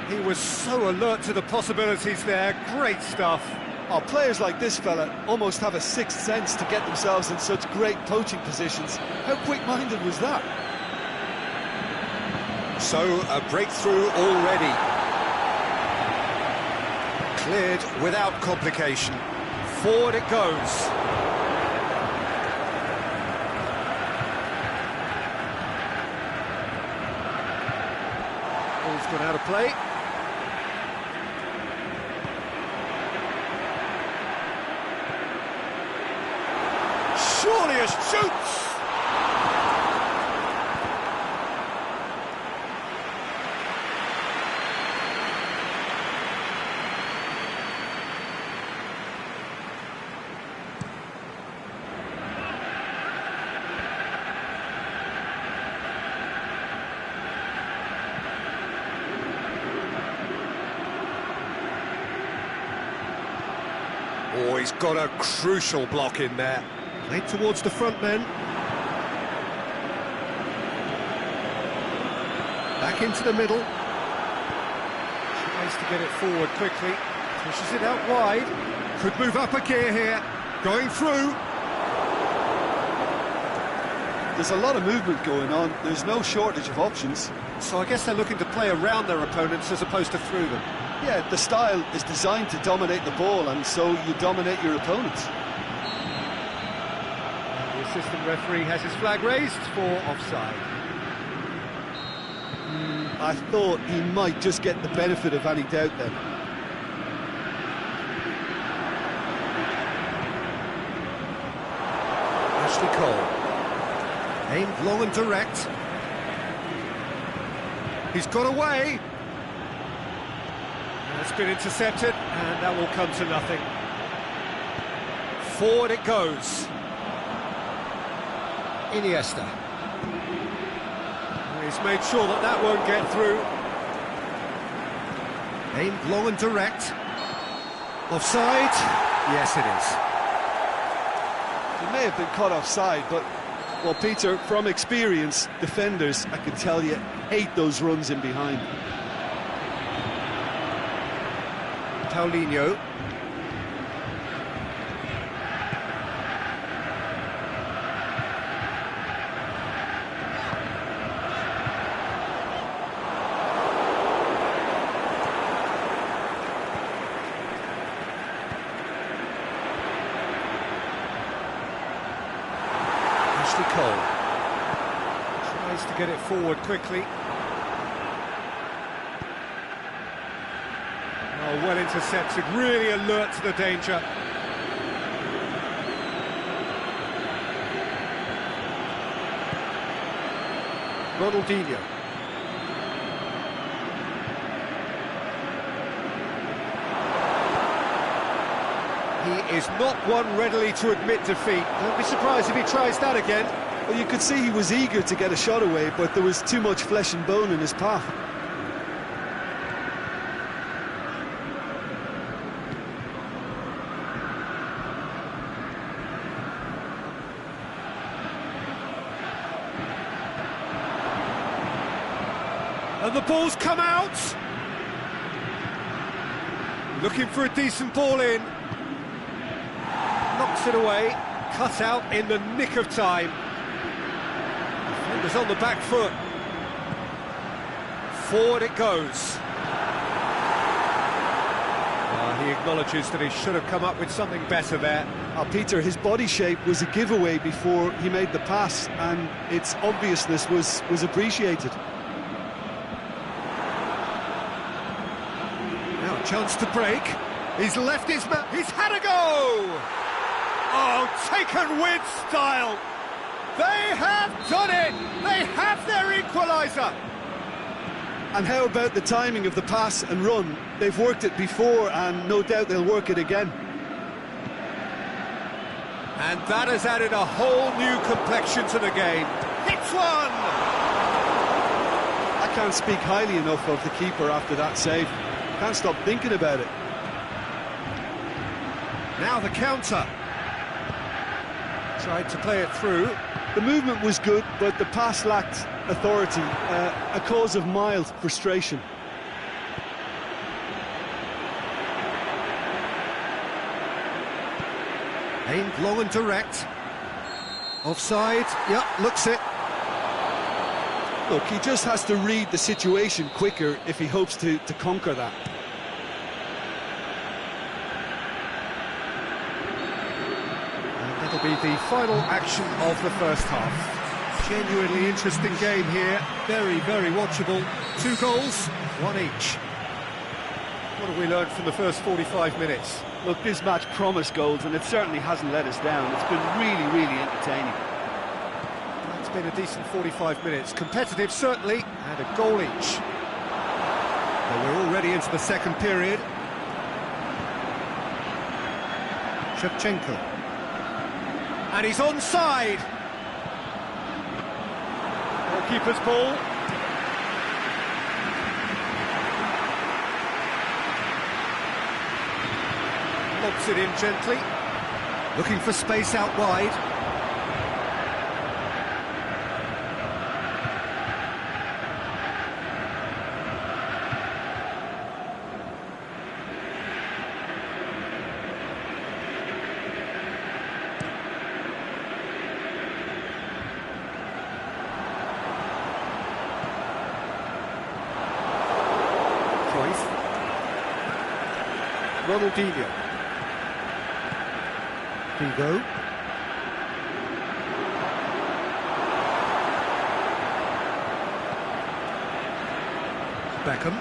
He was so alert to the possibilities there. Great stuff. Oh, players like this fella almost have a sixth sense to get themselves in such great poaching positions. How quick-minded was that? So, a breakthrough already. Cleared without complication. Forward it goes. Ball's gone out of play. Surely a shoots! Oh, he's got a crucial block in there. Played towards the front men. Back into the middle. Tries to get it forward quickly. Pushes it out wide. Could move up a gear here. Going through. There's a lot of movement going on. There's no shortage of options. So I guess they're looking to play around their opponents as opposed to through them. Yeah, the style is designed to dominate the ball, and so you dominate your opponents. The assistant referee has his flag raised for offside. I thought he might just get the benefit of any doubt then. Ashley Cole. Aimed long and direct. He's got away. It's been intercepted, and that will come to nothing. Forward it goes. Iniesta. He's made sure that that won't get through. Aimed long and direct. Offside? Yes, it is. He may have been caught offside, but, well, Peter, from experience, defenders, I can tell you, hate those runs in behind. Paulinho. Ashley Cole tries to get it forward quickly. Oh, well intercepted, really alert to the danger. Ronaldinho. He is not one readily to admit defeat. Don't be surprised if he tries that again. Well, you could see he was eager to get a shot away, but there was too much flesh and bone in his path. And the ball's come out. Looking for a decent ball in. Knocks it away. Cut out in the nick of time. Defender's on the back foot. Forward it goes. He acknowledges that he should have come up with something better there. Peter, his body shape was a giveaway before he made the pass, and its obviousness was appreciated. Now a chance to break. He's left his man. He's had a go! Oh, taken with style! They have done it! They have their equaliser! And how about the timing of the pass and run? They've worked it before, and no doubt they'll work it again. And that has added a whole new complexion to the game. Hits one! I can't speak highly enough of the keeper after that save. Can't stop thinking about it. Now the counter. Tried to play it through. The movement was good, but the pass lacked authority, a cause of mild frustration. Aimed long and direct. Offside. Yep, looks it. Look, he just has to read the situation quicker if he hopes to conquer that. And that'll be the final action of the first half. Genuinely interesting game here. Very, very watchable. 2 goals, 1 each. What have we learned from the first 45 minutes? Look, this match promised goals, and it certainly hasn't let us down. It's been really, really entertaining. It's been a decent 45 minutes. Competitive, certainly, and a goal each. Well, we're already into the second period. Shevchenko. And he's onside. Keeper's ball. Lobs it in gently. Looking for space out wide. Ronaldinho. Figo. Beckham.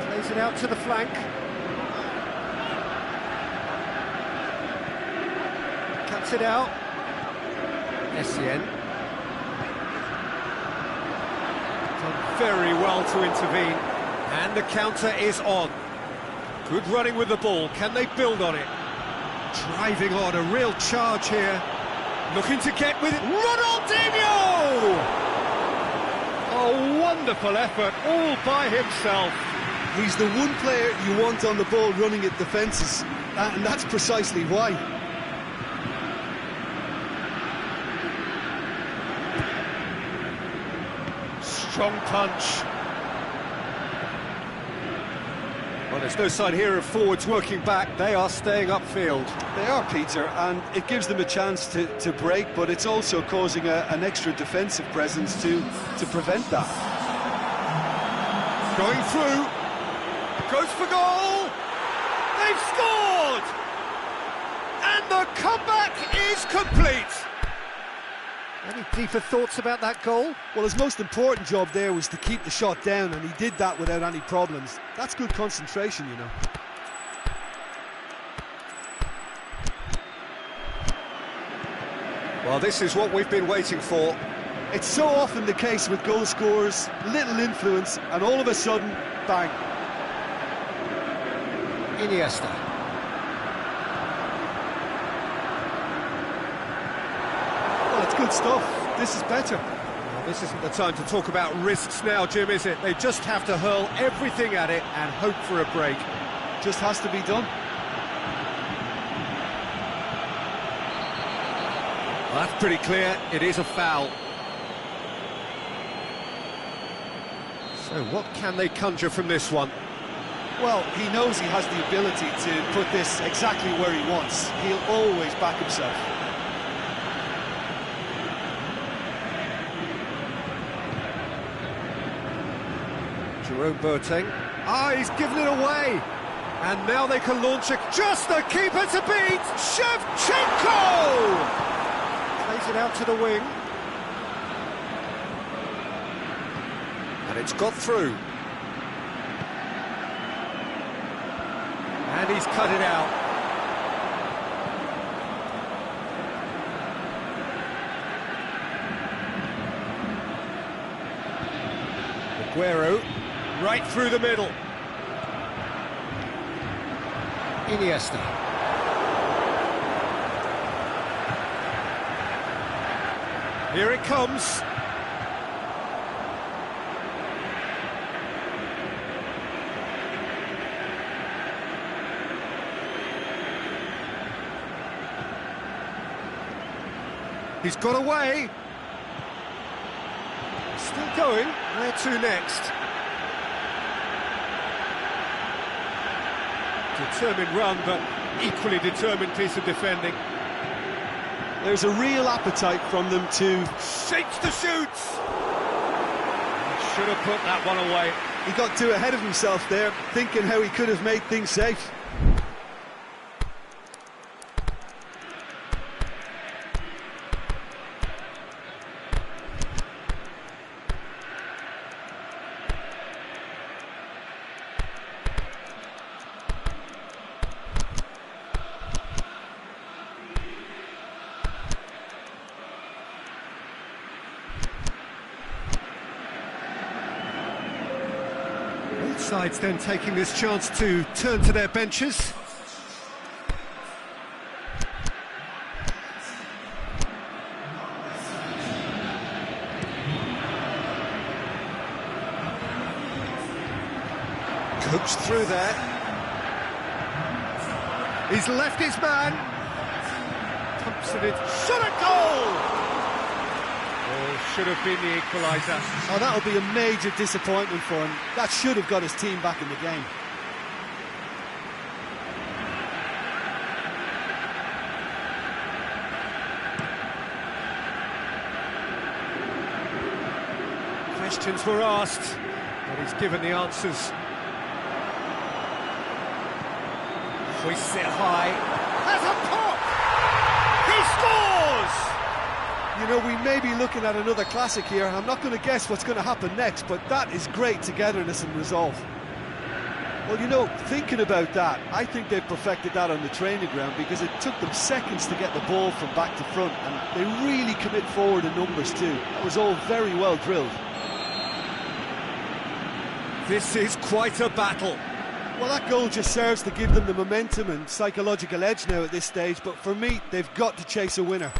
Plays it out to the flank. Cuts it out. Essien. Done very well to intervene. And the counter is on. Good running with the ball. Can they build on it? Driving on, a real charge here. Looking to get with it. Ronaldinho! A wonderful effort, all by himself. He's the one player you want on the ball running at defences, and that's precisely why. Strong punch. Well, there's no sign here of forwards working back. They are staying upfield. They are, Peter, and it gives them a chance to break, but it's also causing an extra defensive presence to prevent that. Going through. Goes for goal. They've scored! And the comeback is complete. Any deeper thoughts about that goal? Well, his most important job there was to keep the shot down, and he did that without any problems. That's good concentration, you know. Well, this is what we've been waiting for. It's so often the case with goal scorers, little influence, and all of a sudden, bang. Iniesta. Well, it's good stuff. This is better. Well, this isn't the time to talk about risks now, Jim, is it? They just have to hurl everything at it and hope for a break. Just has to be done. Well, that's pretty clear. It is a foul. So what can they conjure from this one? Well, he knows he has the ability to put this exactly where he wants. He'll always back himself. Jerome Boateng. Ah, he's given it away. And now they can launch it. Just the keeper to beat! Shevchenko! Plays it out to the wing. And it's got through. And he's cut it out. Aguero, right through the middle. Iniesta. Here it comes. He's got away. Still going. Where to next? Determined run, but equally determined piece of defending. There's a real appetite from them to... Shakes the shoots! Should have put that one away. He got too ahead of himself there, thinking how he could have made things safe. Both sides then taking this chance to turn to their benches. Coached through there. He's left his man. Pumps it in. Shot a goal! Oh, should have been the equaliser. Oh, that'll be a major disappointment for him. That should have got his team back in the game. Questions were asked, but he's given the answers. Hoists it high. Has a pop! He scores! You know, we may be looking at another classic here. I'm not going to guess what's going to happen next, but that is great togetherness and resolve. Well, you know, thinking about that, I think they've perfected that on the training ground because it took them seconds to get the ball from back to front, and they really commit forward in numbers too. That was all very well drilled. This is quite a battle. Well, that goal just serves to give them the momentum and psychological edge now at this stage, but for me, they've got to chase a winner.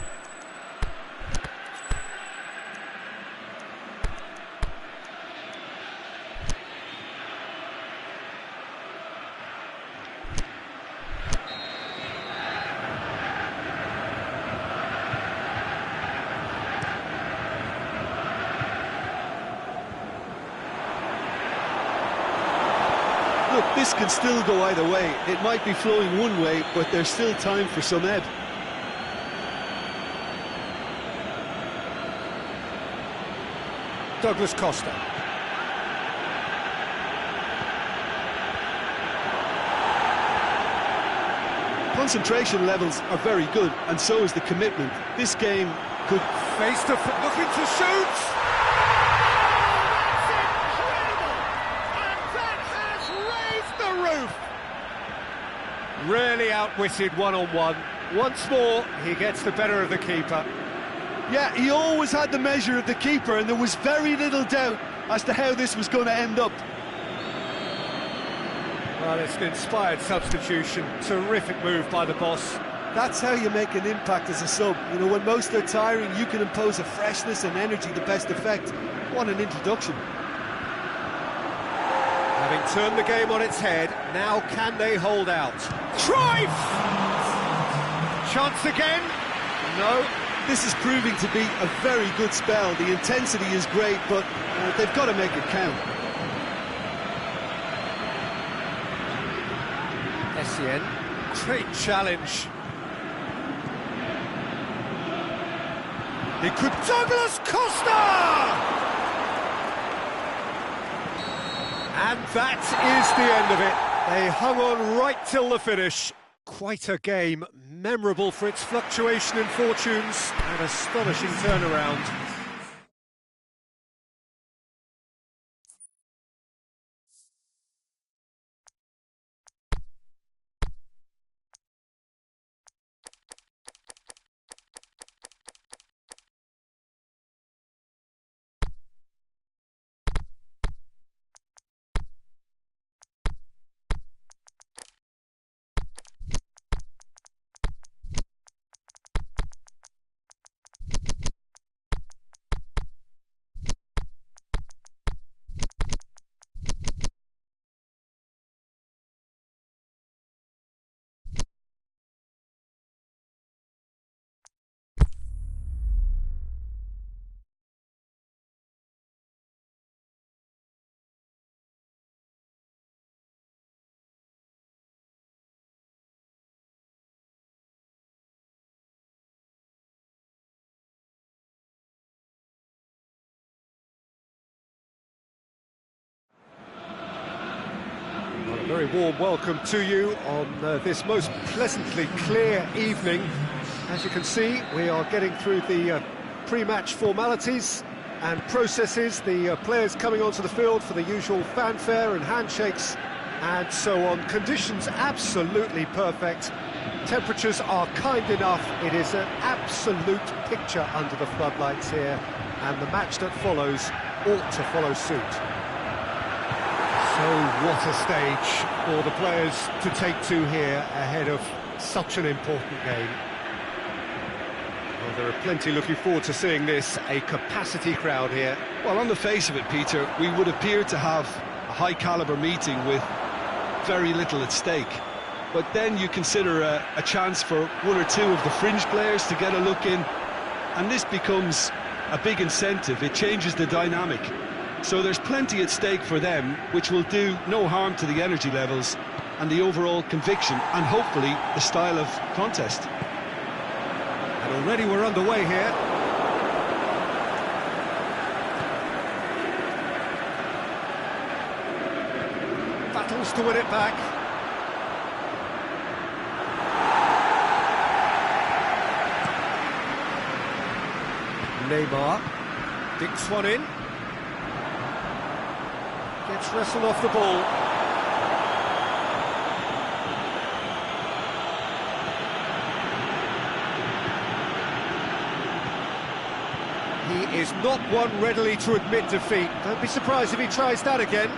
Look, this can still go either way. It might be flowing one way, but there's still time for some ebb. Douglas Costa. Concentration levels are very good, and so is the commitment. This game could... Face to looking to shoot! Really outwitted one-on-one. Once more, he gets the better of the keeper. Yeah, he always had the measure of the keeper, and there was very little doubt as to how this was going to end up. Well, it's an inspired substitution. Terrific move by the boss. That's how you make an impact as a sub. You know, when most are tiring, you can impose a freshness and energy to best effect. What an introduction. Having turned the game on its head, now can they hold out? Cruyff! Chance again? No. This is proving to be a very good spell. The intensity is great, but they've got to make it count. Essien, great challenge. It could... Douglas Costa! And that is the end of it. They hung on right till the finish. Quite a game, memorable for its fluctuation in fortunes and astonishing turnaround. very warm welcome to you on this most pleasantly clear evening. As you can see, we are getting through the pre-match formalities and processes, the players coming onto the field for the usual fanfare and handshakes and so on. Conditions absolutely perfect. Temperatures are kind enough. It is an absolute picture under the floodlights here, and the match that follows ought to follow suit. So what a stage for the players to take to here ahead of such an important game. Well, there are plenty looking forward to seeing this, a capacity crowd here. Well, on the face of it, Peter, we would appear to have a high-caliber meeting with very little at stake. But then you consider a chance for one or two of the fringe players to get a look in, and this becomes a big incentive. It changes the dynamic. So there's plenty at stake for them, which will do no harm to the energy levels and the overall conviction and hopefully the style of contest. And already we're underway here. Battles to win it back. Neymar dinks one in. Gets wrestled off the ball. He is not one readily to admit defeat. Don't be surprised if he tries that again.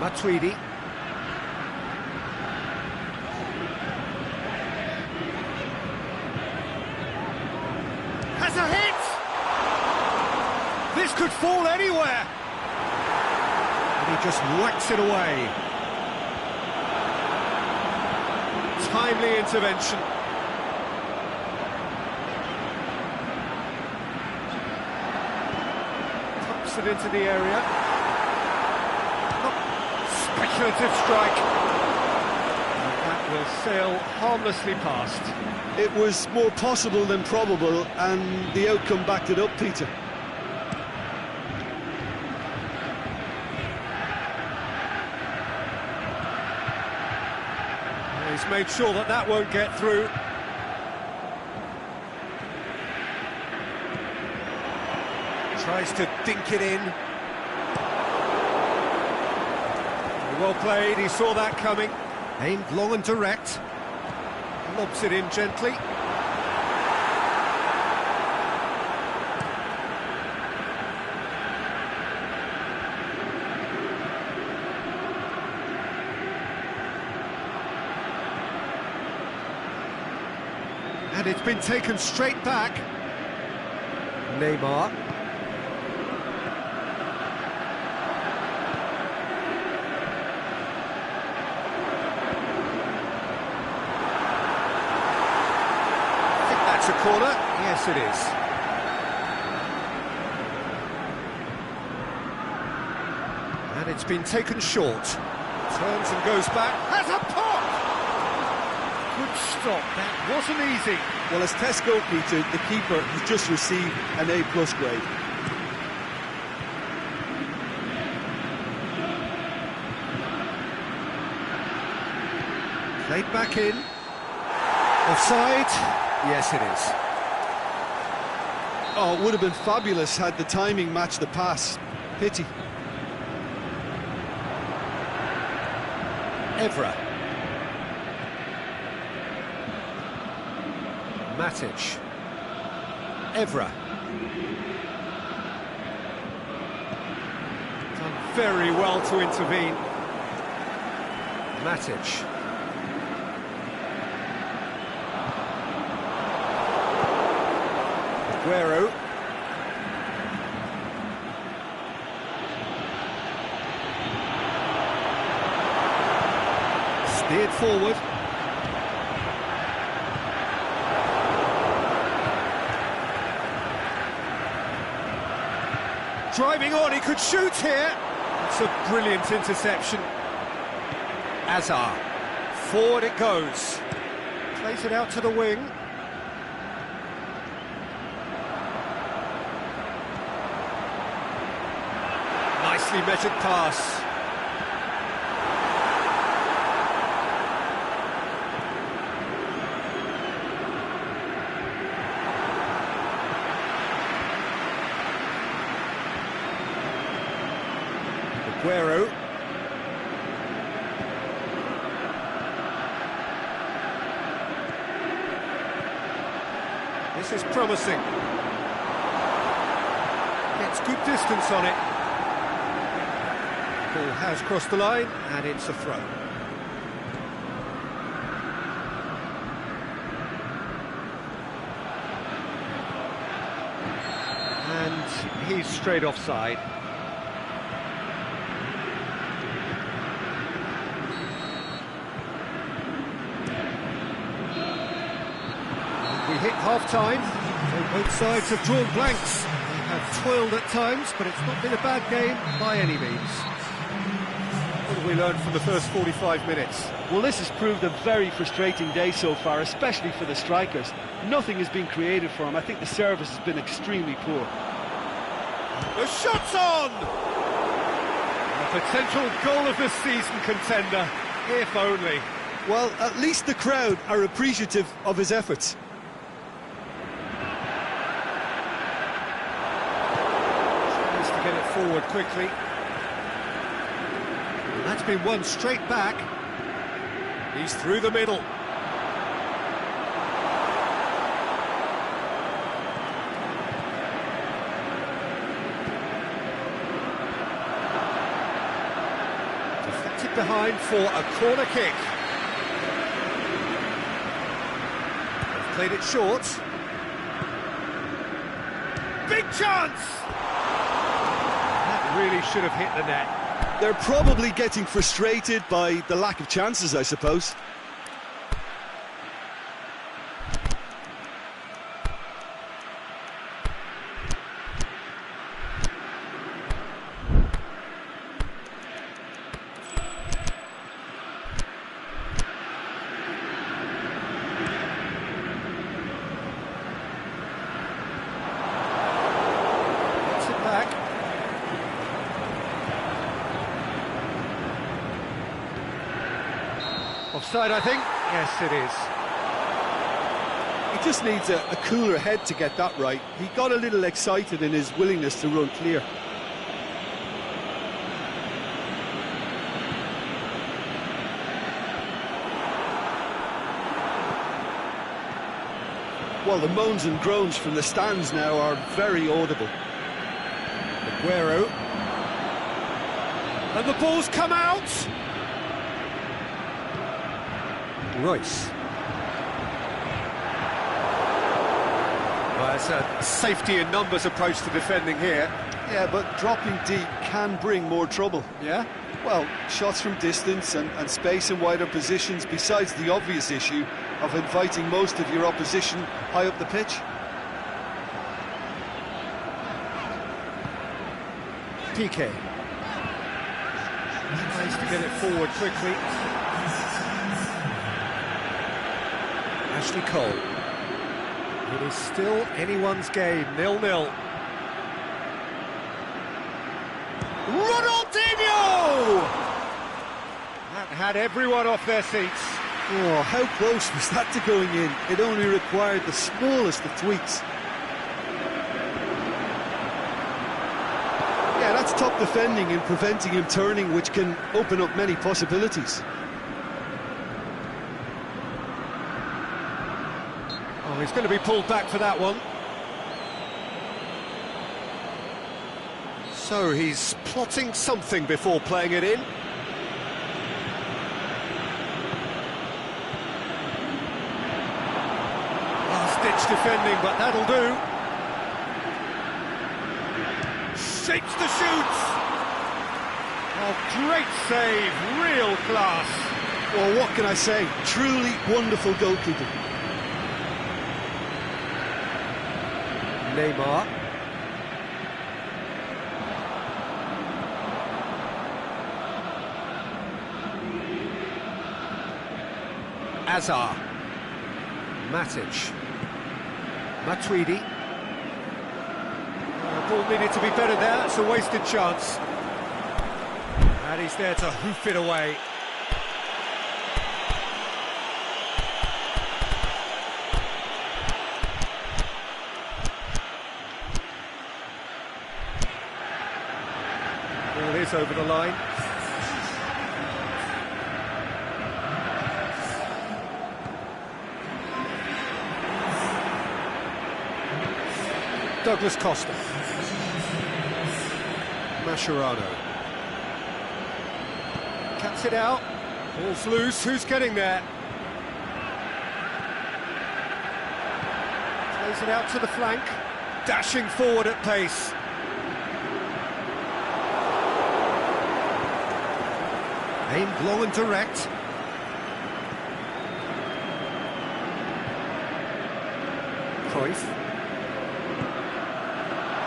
Matuidi. Has a hit! This could fall anywhere! And he just whacks it away. Timely intervention. Tucks it into the area. Speculative strike. And that will sail harmlessly past. It was more possible than probable, and the outcome backed it up, Peter. He's made sure that that won't get through. Tries to dink it in. Well played, he saw that coming. Aimed long and direct. Lobs it in gently. And it's been taken straight back. Neymar. It's a corner. Yes, it is. And it's been taken short. Turns and goes back. Has a pop! Good stop. That wasn't easy. Well, as tests go, Peter, the keeper has just received an A+ grade. Played back in. Offside. Yes, it is. Oh, it would have been fabulous had the timing matched the pass. Pity. Evra. Matic. Evra. Done very well to intervene. Matic. Aguero. Steered forward. Driving on, he could shoot here. It's a brilliant interception. Azar. Forward it goes. Plays it out to the wing. nicely measured pass. Aguero. This is promising. Gets good distance on it. Ball has crossed the line, and it's a throw. And he's straight offside. We hit half-time, so both sides have drawn blanks. They have toiled at times, but it's not been a bad game by any means. What have we learned from the first 45 minutes? Well, this has proved a very frustrating day so far, especially for the strikers. Nothing has been created for them. I think the service has been extremely poor. The shot's on! A potential goal of the season contender, if only. Well, at least the crowd are appreciative of his efforts. Tries to get it forward quickly. And that's been won straight back. He's through the middle. Deflected behind for a corner kick. They've played it short. Big chance! That really should have hit the net. They're probably getting frustrated by the lack of chances, I suppose. Gets it back. Offside, I think. Yes, it is. He just needs a cooler head to get that right. He got a little excited in his willingness to run clear. Well, the moans and groans from the stands now are very audible. Aguero. And the ball's come out! Royce. Well, it's a safety in numbers approach to defending here. Yeah, but dropping deep can bring more trouble. Yeah? Well, shots from distance and space in wider positions, besides the obvious issue of inviting most of your opposition high up the pitch. PK. Tries to get it forward quickly. Ashley Cole. It is still anyone's game, 0-0. Ronaldinho! That had everyone off their seats. Oh, how close was that to going in? It only required the smallest of tweaks. Yeah, that's top defending and preventing him turning, which can open up many possibilities. Oh, he's going to be pulled back for that one. So he's plotting something before playing it in. Last-ditch defending, but that'll do. Shapes the shoot! Oh, great save, real class. Well, what can I say? Truly wonderful goalkeeping. Neymar. Azar. Matic. Matuidi. The ball needed to be better there, it's a wasted chance. And he's there to hoof it away. Well, it is over the line. Douglas Costa. Mascherano. Cuts it out. Ball's loose. Who's getting there? Plays it out to the flank. Dashing forward at pace. Aimed low and direct. Cruyff.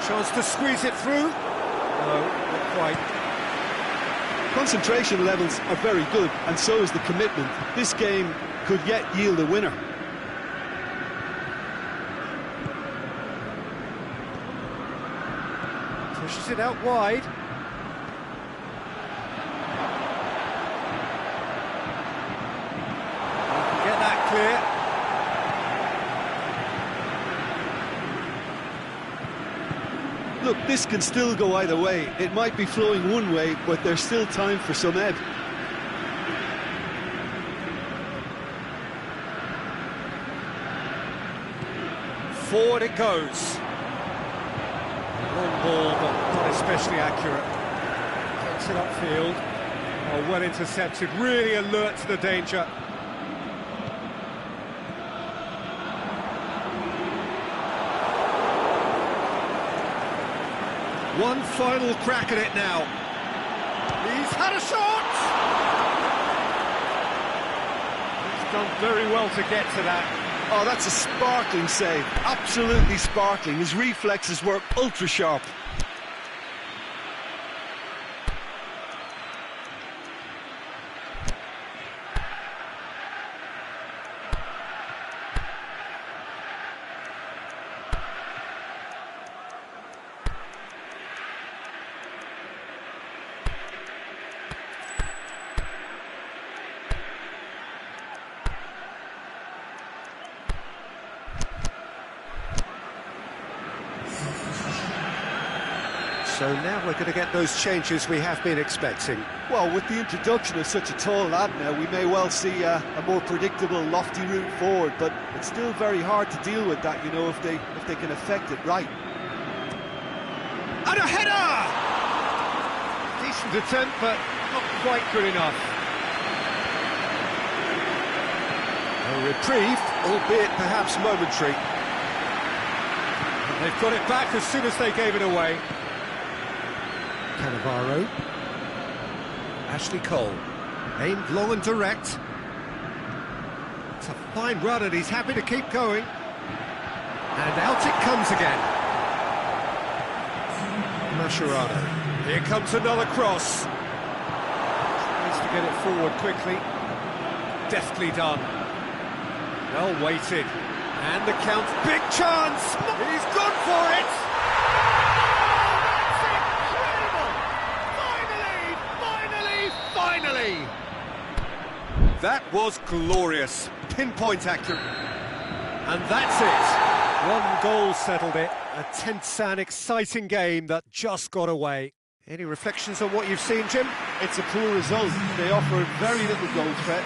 Chance to squeeze it through. No, not quite. Concentration levels are very good, and so is the commitment. This game could yet yield a winner. Pushes it out wide. Get that clear. Look, this can still go either way. It might be flowing one way, but there's still time for some ebb. Forward it goes. Long ball, but not especially accurate. Takes it upfield. Oh, well intercepted, really alert to the danger. One final crack at it now. He's had a shot! He's done very well to get to that. Oh, that's a sparkling save. Absolutely sparkling. His reflexes were ultra sharp. So now we're going to get those changes we have been expecting. Well, with the introduction of such a tall lad now, we may well see a more predictable, lofty route forward, but it's still very hard to deal with that, you know, if they can affect it right. And a header! Decent attempt, but not quite good enough. A reprieve, albeit perhaps momentary. And they've got it back as soon as they gave it away. Cannavaro. Ashley Cole. Aimed long and direct. It's a fine run and he's happy to keep going. And out it comes again. Mascherano. Here comes another cross. Tries to get it forward quickly. Deftly done. Well weighted. And the count. Big chance! He's gone for it! Finally! That was glorious. Pinpoint accurate. And that's it. One goal settled it. A tense and exciting game that just got away. Any reflections on what you've seen, Jim? It's a poor result. They offered very little goal threat.